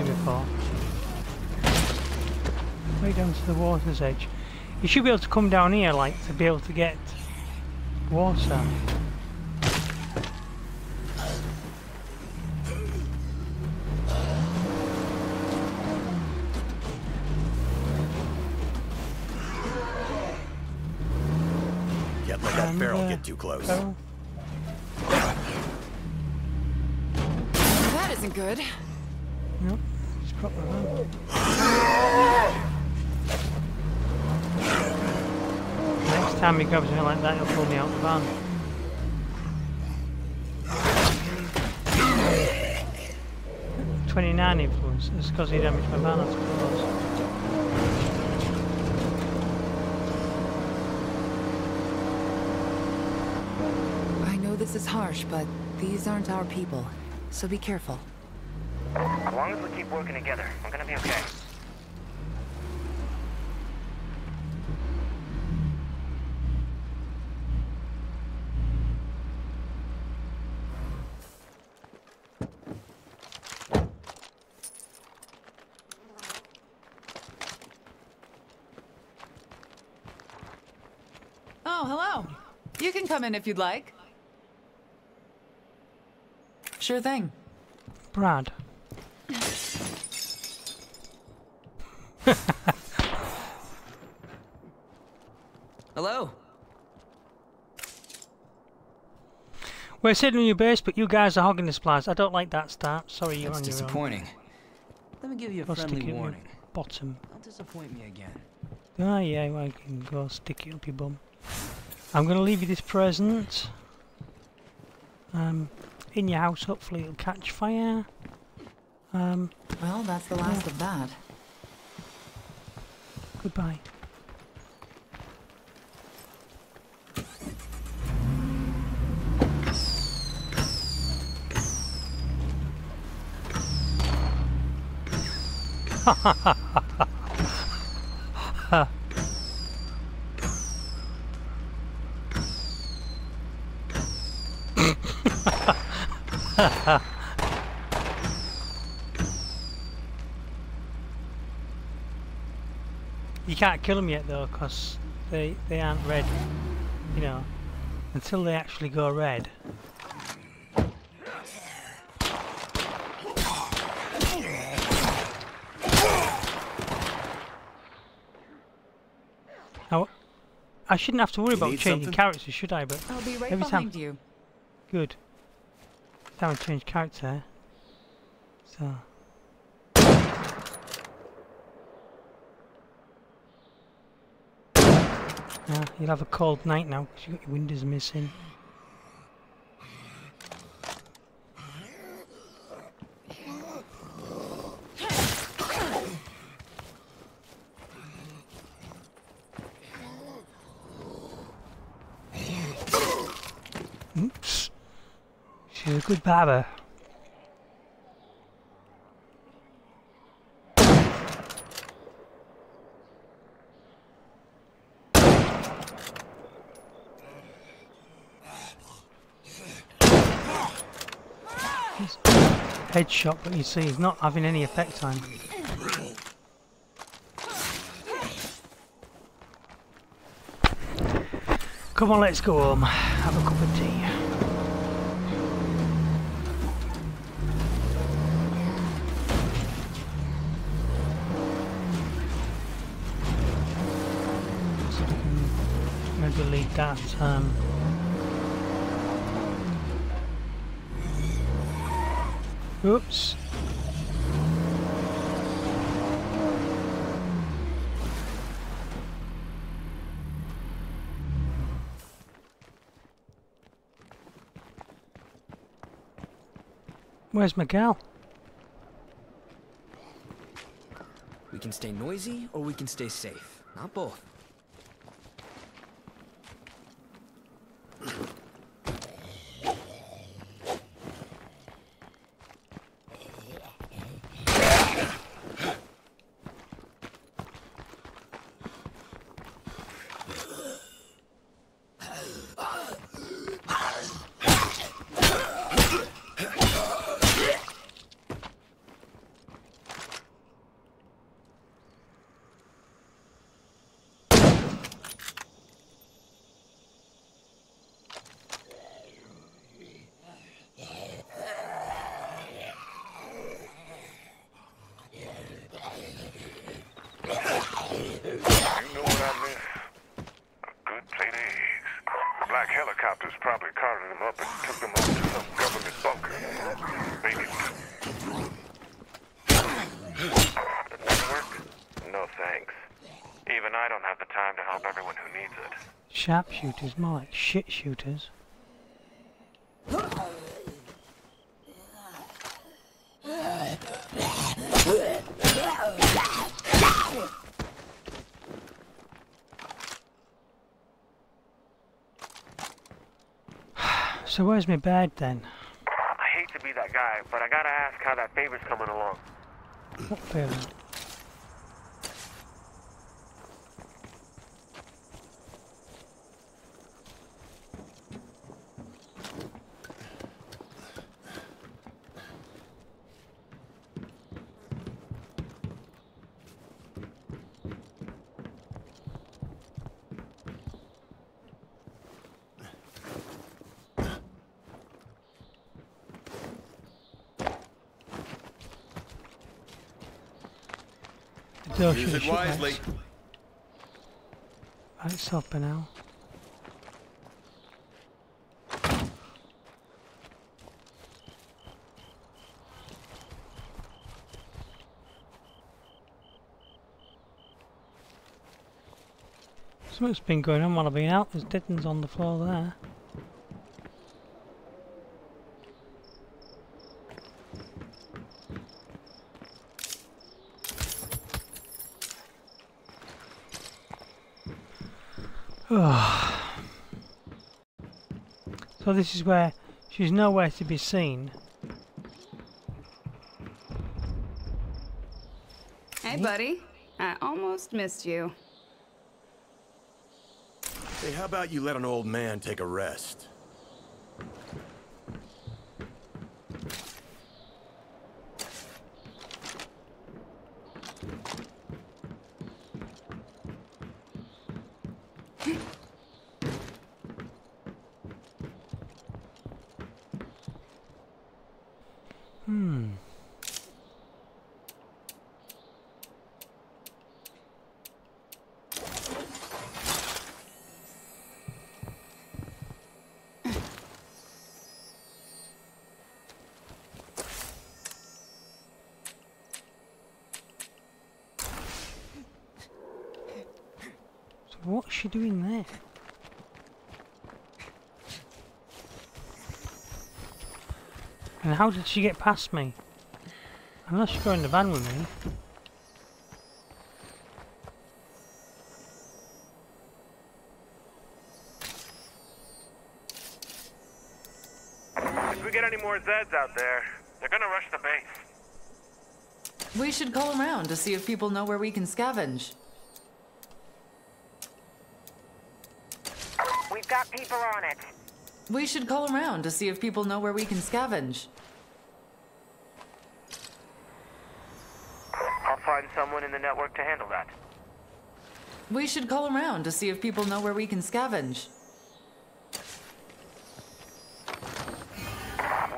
here before. Right down to the water's edge. You should be able to come down here, like, to be able to get water. Can't let that barrel get too close. Barrel. That isn't good. Nope. Just drop the van. Next time he grabs me like that, he'll pull me out the van. .29 influence. It's because he damaged my van, I suppose. I know this is harsh, but these aren't our people. So be careful. As long as we keep working together, we're gonna be okay. Oh, hello. You can come in if you'd like. Sure thing. Brad. Hello. We're sitting in your base, but you guys are hogging the supplies. I don't like that start. Sorry, you're That's on your own. disappointing. Let me give you a Go stick friendly it in your warning. bottom. Don't disappoint me again. Ah, yeah, well, you can go stick it up your bum. I'm going to leave you this present. In your house, hopefully it'll catch fire. Well, that's the last of that. Goodbye. You can't kill them yet though, because they aren't red, you know, until they actually go red. Now, I shouldn't have to worry about changing something? characters, should I? But I'll be right every behind time, you. good. Every time I change character, so. You'll have a cold night now because you got your windows missing. Oops. She's a good barber. Headshot, but you see he's not having any effect on him. Come on, let's go home. Have a cup of tea. So we can maybe lead that. Oops. Where's Miguel? We can stay noisy or we can stay safe. Not both. preview. Does that work? No thanks. Even I don't have the time to help everyone who needs it. Sharpshooters, more like shit shooters. So where's my bed then? I hate to be that guy, but I gotta ask how that favor's coming along. What favour? Use it wisely. Lights up now. Something's been going on while I've been out. There's dead ones on the floor there. So this is where she's nowhere to be seen. Hey, buddy. I almost missed you. Hey, how about you let an old man take a rest? What's she doing there? And how did she get past me? Unless she's going in the van with me. If we get any more Zeds out there, they're gonna rush the base. We should call around to see if people know where we can scavenge. We've got people on it. We should call around to see if people know where we can scavenge. I'll find someone in the network to handle that. We should call around to see if people know where we can scavenge.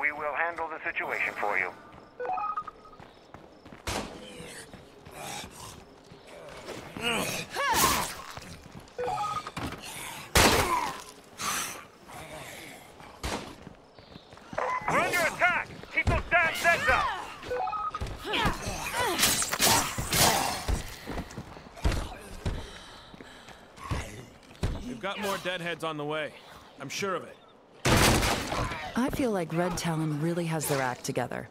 We will handle the situation for you. We're under attack! Keep those damn Zeds up! We've got more deadheads on the way. I'm sure of it. I feel like Red Talon really has their act together.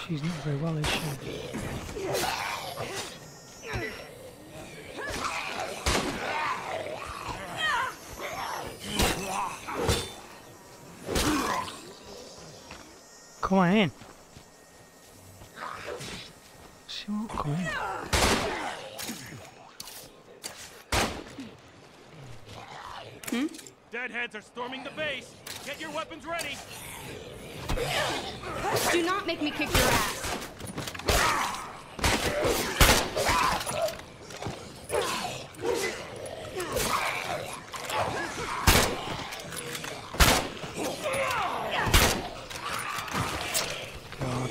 She's not very well, is she? Come on in. She won't come in. Deadheads are storming the base. Get your weapons ready. Do not make me kick your ass. God.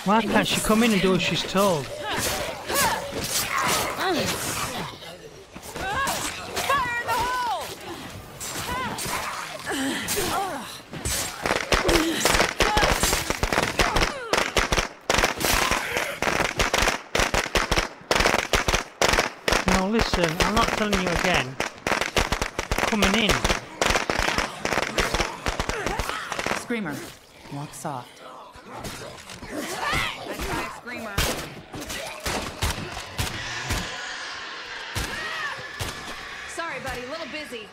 Why can't she come in and do as she's told? Fire in the hole! Now listen, I'm not telling you again. Coming in. Screamer, walk soft. I try a screamer. Sorry, buddy, a little busy.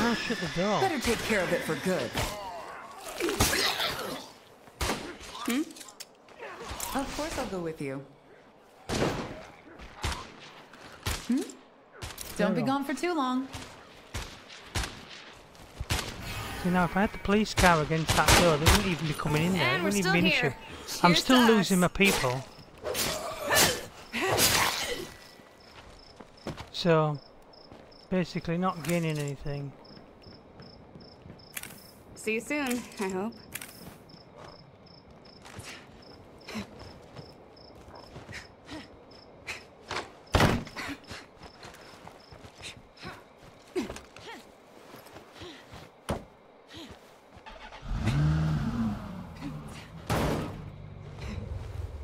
Oh, shut the door. Better take care of it for good. Of course I'll go with you. Don't be gone for too long. You know, if I had the police car against that door, they wouldn't even be coming in there. And It we're wouldn't even still be an here. issue. I'm Cheers still to us. losing my people. So, basically not gaining anything. See you soon, I hope.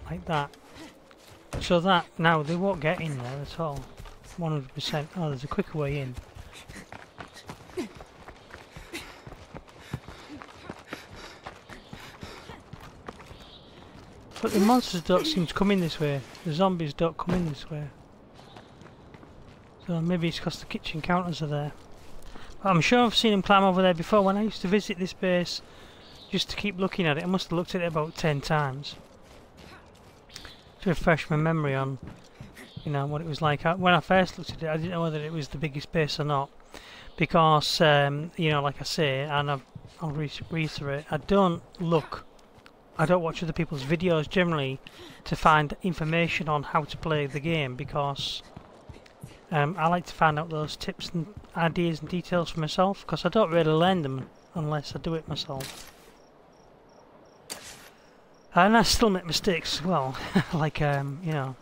Like that. So that, now they won't get in there at all. 100%. Oh, there's a quicker way in. But the monsters don't seem to come in this way. The zombies don't come in this way. So maybe it's because the kitchen counters are there. But I'm sure I've seen them climb over there before. When I used to visit this base, just to keep looking at it, I must have looked at it about 10 times. To refresh my memory on, you know, what it was like. When I first looked at it, I didn't know whether it was the biggest base or not. Because, you know, like I say, and I'll reiterate, I don't watch other people's videos generally to find information on how to play the game, because I like to find out those tips and ideas and details for myself, because I don't really learn them unless I do it myself. And I still make mistakes as well, like, you know.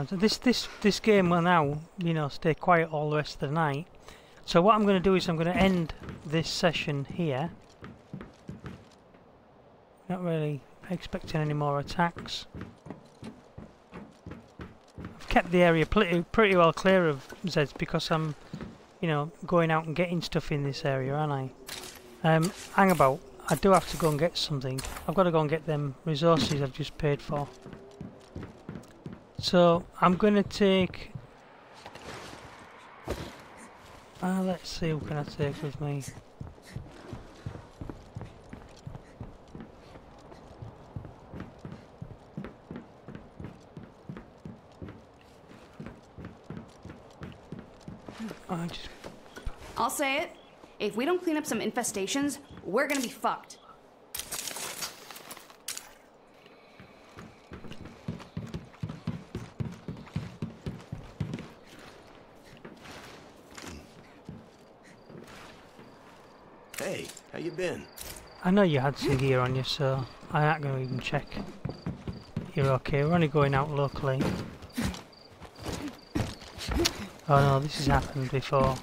This game will now, you know, stay quiet all the rest of the night. So what I'm going to do is I'm going to end this session here. Not really expecting any more attacks. I've kept the area pretty well clear of Zeds because I'm, you know, going out and getting stuff in this area, aren't I? Hang about. I do have to go and get something. I've got to go and get them resources I've just paid for. So I'm going to take. Let's see, what can I take with me? I'll say it. If we don't clean up some infestations, we're gonna be fucked. Hey, how you been? I know you had some gear on you, so I ain't going to even check. You're okay, we're only going out locally. Oh no, this has happened before.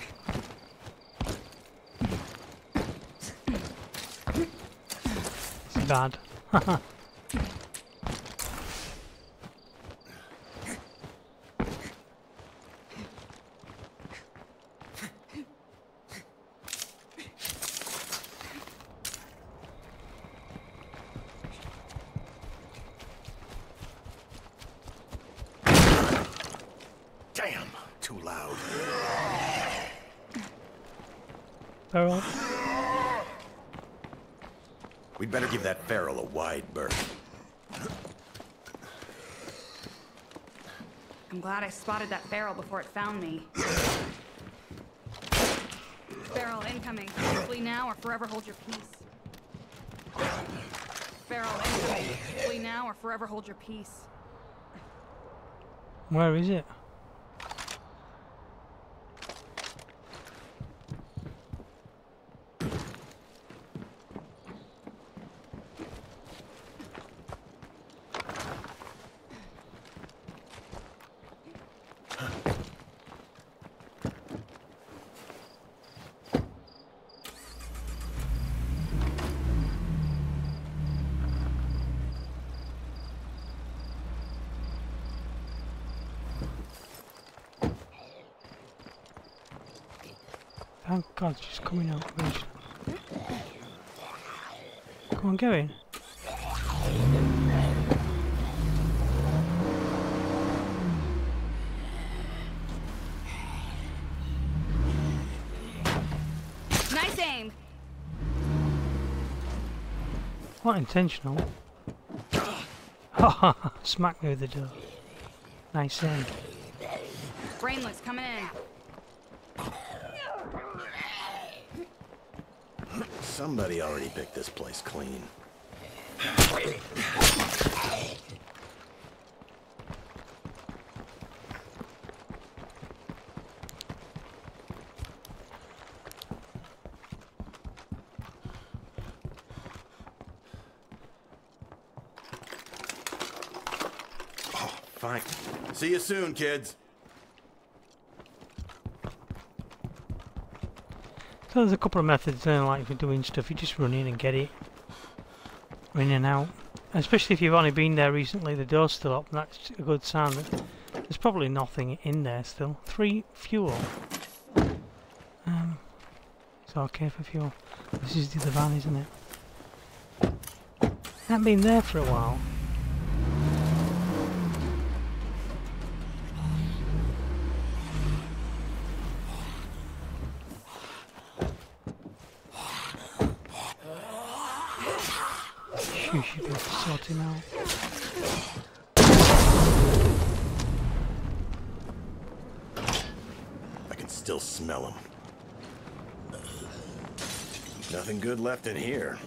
It's bad. Damn, too loud. Feral. We'd better give that feral a wide berth. I'm glad I spotted that feral before it found me. Feral incoming. Flee now or forever hold your peace. Feral incoming. Flee now or forever hold your peace. Where is it? Thank God, it's just coming out. Come on, go in. Nice aim. Not intentional. Ha smack me with the door. Nice aim. Brainless coming in. Somebody already picked this place clean. Oh, fine. See you soon, kids. So there's a couple of methods there, like for doing stuff. You just run in and get it. In and out. Especially if you've only been there recently, the door's still up, and that's a good sign that there's probably nothing in there still. 3 fuel. It's okay for fuel. This is the other van, isn't it? Haven't been there for a while. You should be able to sort him out. I can still smell them. Nothing good left in here.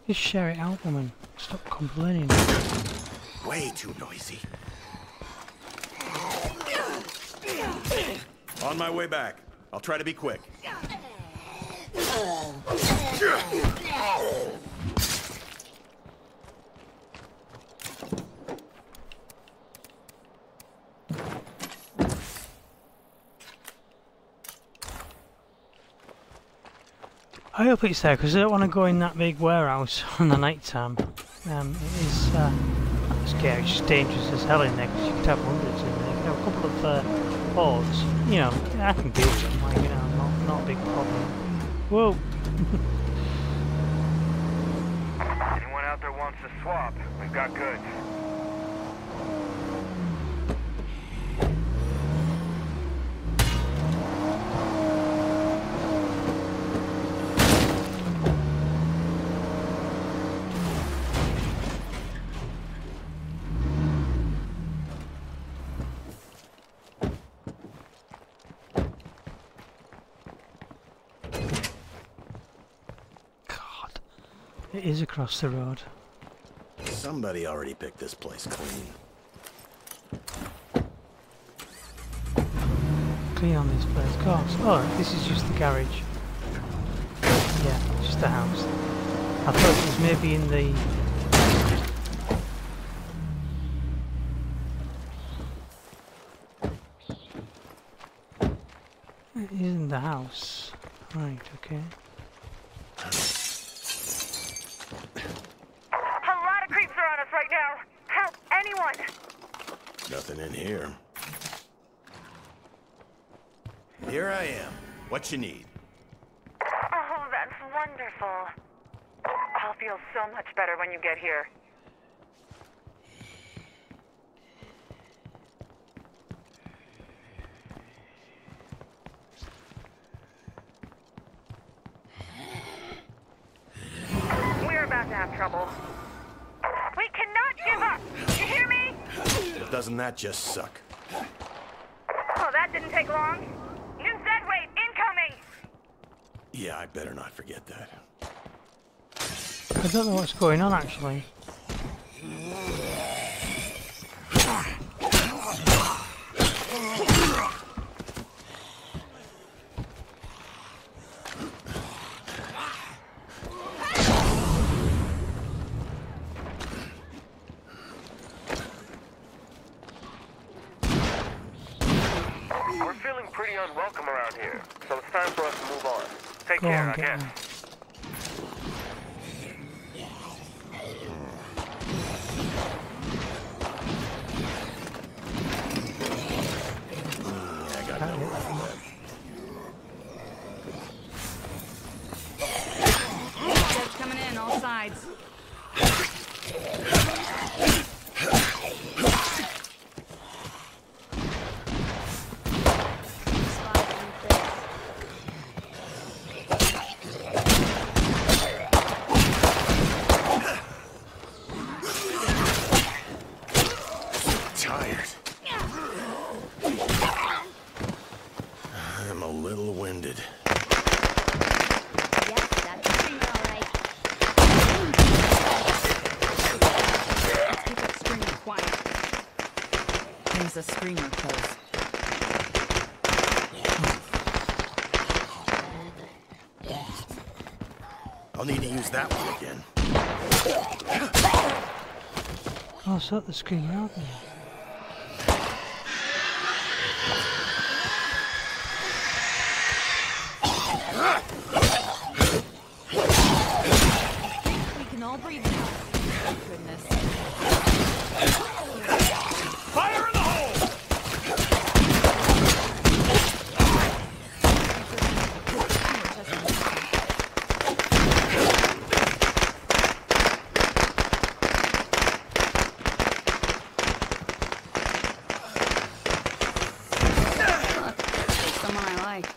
Just share it out, woman. Stop complaining. Way too noisy. On my way back. I'll try to be quick. I hope it's there because I don't want to go in that big warehouse on the night time. It is scary, it's just dangerous as hell in there because you could have hundreds in there. You could have a couple of hordes. You know, I can deal with them, like, you know, not a big problem. Whoa! Anyone out there wants to swap? We've got goods. It is across the road. Somebody already picked this place clean. Clean on this place, of course. Oh, this is just the garage. Yeah, just the house. I thought it was maybe in the... It is in the house. Right, okay. Nothing in here. Here I am. What you need? Oh, that's wonderful. I'll feel so much better when you get here. We're about to have trouble. We cannot give up! You hear me? But doesn't that just suck? Oh, that didn't take long. New Z-Wave incoming! Yeah, I better not forget that. I don't know what's going on actually. feeling pretty unwelcome around here, so it's time for us to move on. Take Go care, on, I get guess. on. I got no room left. Dead's coming in, all sides. Tired. I'm a little winded. Yes, that's a screamer, all right. Let's keep that screamer quiet. There's a screamer close. I'll need to use that one again. Oh, so the screen out there. We can all breathe now. Goodness. Fire in the hole! Someone I like.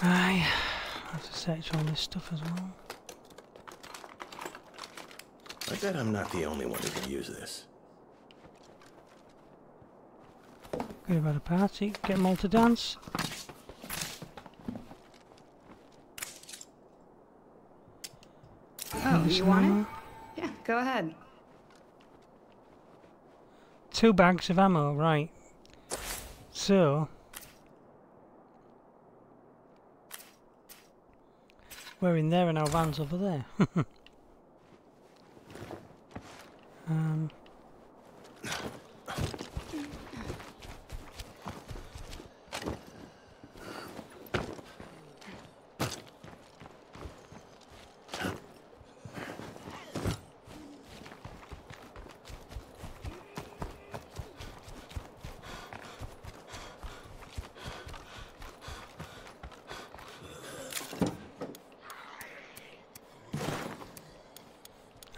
I have to search all this stuff as well. I bet I'm not the only one who can use this. Good about a party. Get them all to dance. Oh, you want it? Yeah, go ahead. 2 bags of ammo, right. So we're in there and our van's over there.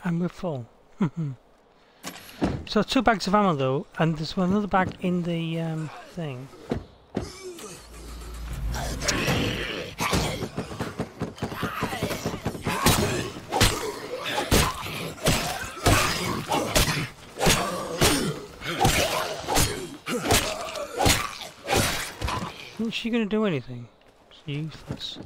And we're full. So 2 bags of ammo though, and there's another bag in the thing. Isn't she going to do anything? It's useless.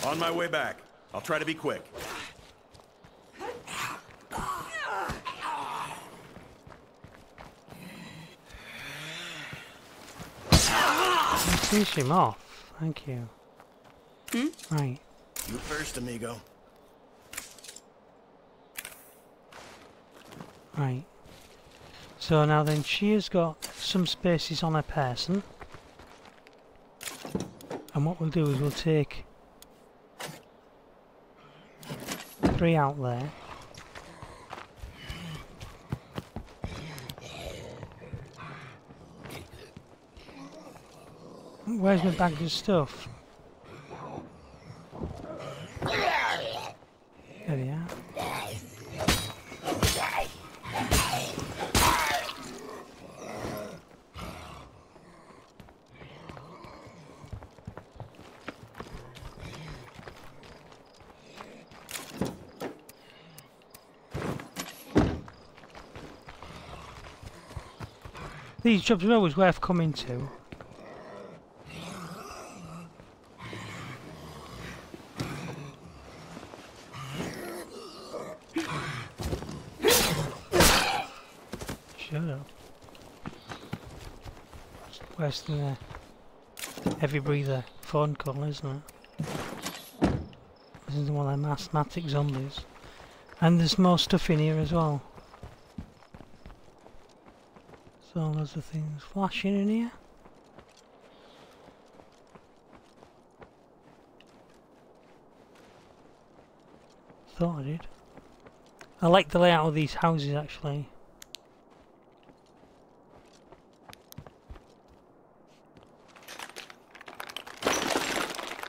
On my way back. I'll try to be quick. Finish him off. Thank you. Right. You first, amigo. Right. So now then, she has got some spaces on her person. And what we'll do is we'll take 3 out there. Where's my bag of stuff? There we are. These jobs are always worth coming to. Shut up. It's worse than a heavy breather phone call, isn't it? This is one of them asthmatic zombies. And there's more stuff in here as well. So loads of things flashing in here. Thought I did. I like the layout of these houses actually.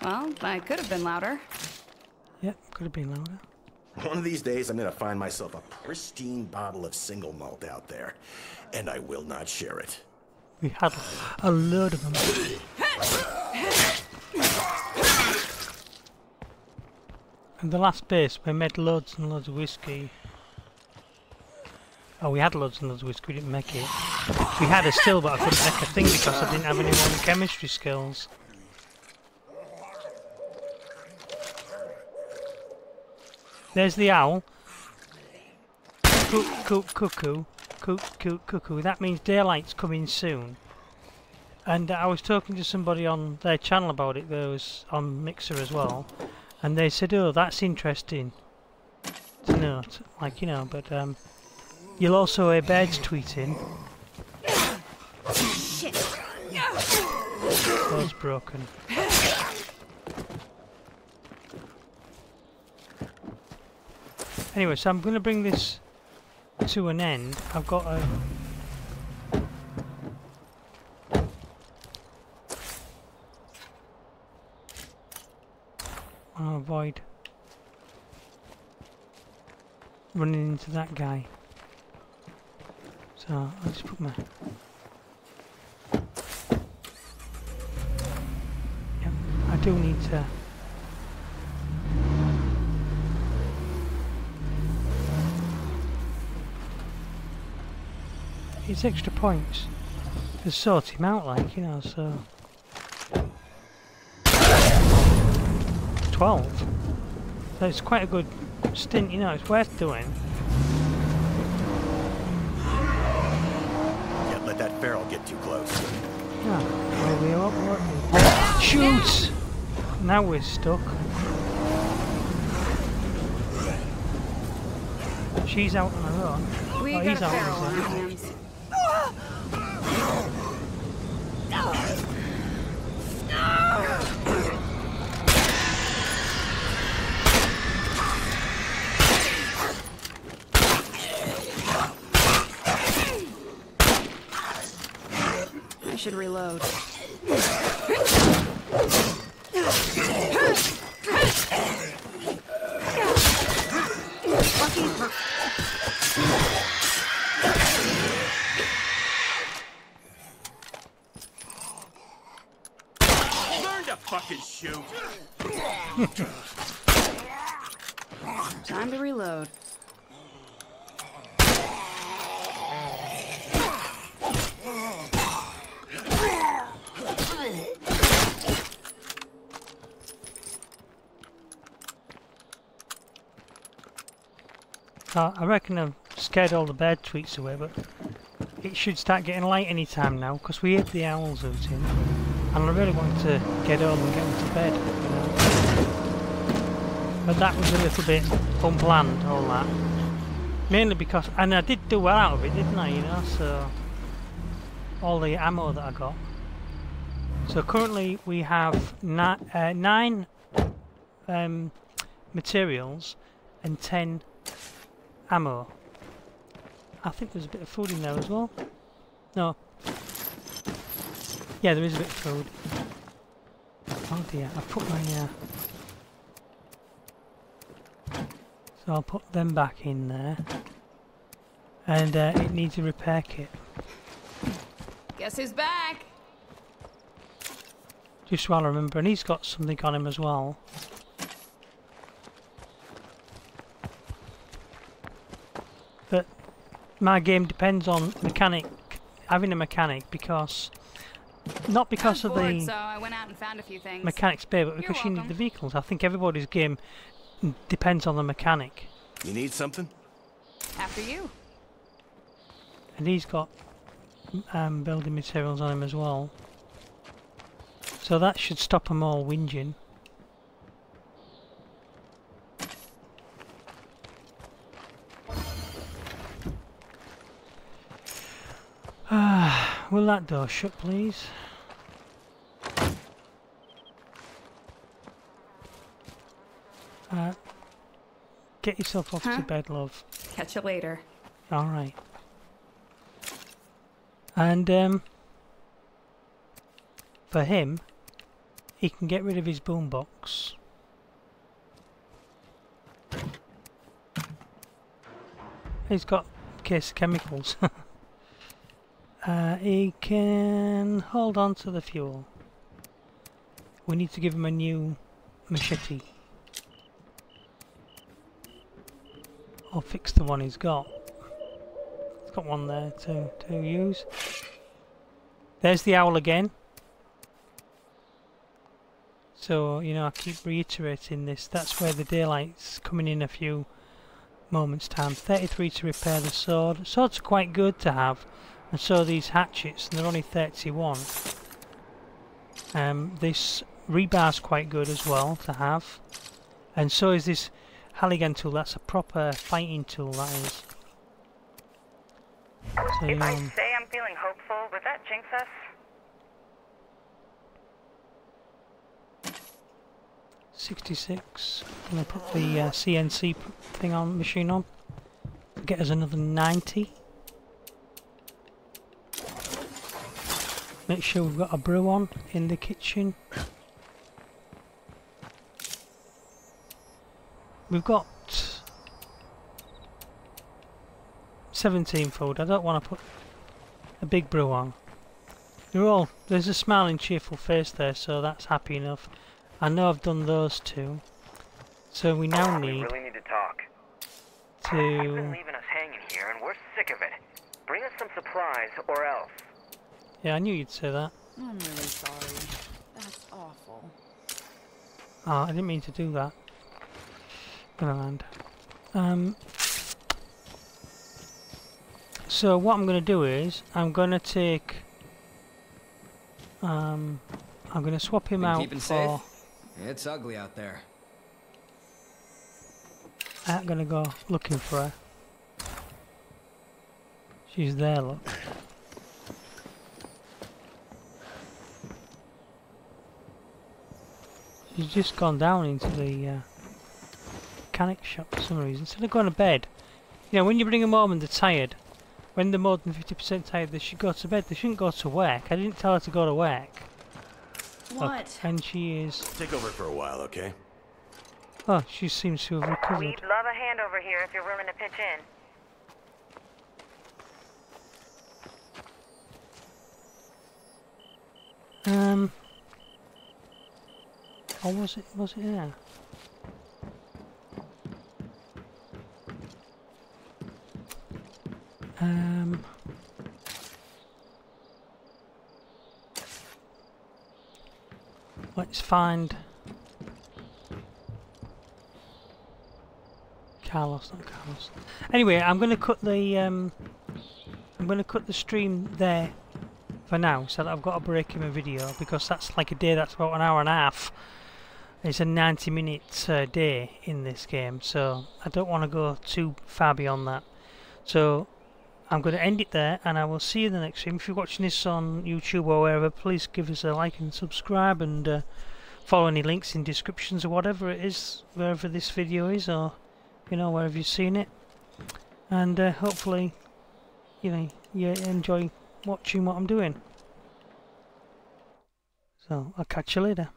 Well, I could have been louder. Yep, could have been louder. One of these days, I'm gonna find myself a pristine bottle of single malt out there, and I will not share it. We had a load of them. And the last base, we made loads and loads of whiskey. Oh, we had loads and loads of whiskey, we didn't make it. We had a still, but I couldn't make a thing because I didn't have any more chemistry skills. There's the owl. Cuckoo. Cuckoo. That means daylight's coming soon. And I was talking to somebody on their channel about it, there was on Mixer as well. And they said, oh, that's interesting to note. Like, you know, but you'll also hear birds tweeting. Shit. Those broken. Anyway, so I'm going to bring this to an end. I've got a... I want to avoid running into that guy. So, I'll just put my... Yep, I do need to... It's extra points to sort him out, like, you know, so... 12? So it's quite a good stint, you know, it's worth doing. Can't let that feral get too close. Oh, well, we are... Shoot! Now we're stuck. She's out on her own. We Oh, got he's a out feral on on his our own. hands. I should reload. Learn to fucking shoot. Time to reload. I reckon I've scared all the bird tweets away, but it should start getting light any time now, because we heard the owls hooting, and I really want to get home and get into bed, you know. But that was a little bit unplanned, all that. Mainly because, and I did do well out of it, didn't I, you know, so... all the ammo that I got. So currently we have 9 materials and 10 ammo. I think there's a bit of food in there as well. No. Yeah, there is a bit of food. Oh dear, I put my... So I'll put them back in there. And it needs a repair kit. Guess who's back? Just while I remember, and he's got something on him as well. But my game depends on mechanic having a mechanic because not because of bored, the so I went out and found a few things. mechanics bay, but because you need the vehicles. I think everybody's game depends on the mechanic. You need something? After you. And he's got building materials on him as well. So that should stop them all whinging. Will that door shut, please? Get yourself off to bed, love. Catch you later. Alright. And, for him, he can get rid of his boombox. He's got a case of chemicals. He can hold on to the fuel. We need to give him a new machete. Or fix the one he's got. He's got one there to use. There's the owl again. So, you know, I keep reiterating this. That's where the daylight's coming in a few moments time. 33 to repair the sword. Swords are quite good to have. And so are these hatchets, and they're only 31. This rebar's quite good as well to have. And so is this Halligan tool. That's a proper fighting tool, that is. So, if I say I'm feeling hopeful, would that jinx us? 66. I'm going to put the CNC thing on, machine on. Get us another 90. Make sure we've got a brew on in the kitchen. We've got 17 food. I don't want to put a big brew on. There's a smiling, cheerful face there, so that's happy enough. I know I've done those two. So we now need... We really need to talk. to... You've been leaving us hanging here, and we're sick of it. Bring us some supplies, or else. Yeah, I knew you'd say that. I'm really sorry. That's awful. Oh, I didn't mean to do that. Never mind. So what I'm going to do is, I'm going to take... I'm going to swap him out keeping for... safe? It's ugly out there. I'm going to go looking for her. She's there, look. She's just gone down into the mechanic shop for some reason. Instead of going to bed. You know, when you bring them home and they're tired, when they're more than 50% tired, they should go to bed. They shouldn't go to work. I didn't tell her to go to work. What? Look, and she is... Take over for a while, okay? Oh, she seems to have recovered. We'd love a hand over here if you're willing to pitch in. Or was it there? Let's find Carlos, not Carlos. Anyway, I'm going to cut the stream there for now, so that I've got a break in my video, because that's like a day that's about an hour and a half. It's a 90-minute day in this game, so I don't want to go too far beyond that. So I'm going to end it there, and I will see you in the next stream. If you're watching this on YouTube or wherever, please give us a like and subscribe, and follow any links in descriptions or whatever it is, wherever this video is, or you know, wherever you've seen it. And hopefully, you know, you enjoy watching what I'm doing. So I'll catch you later.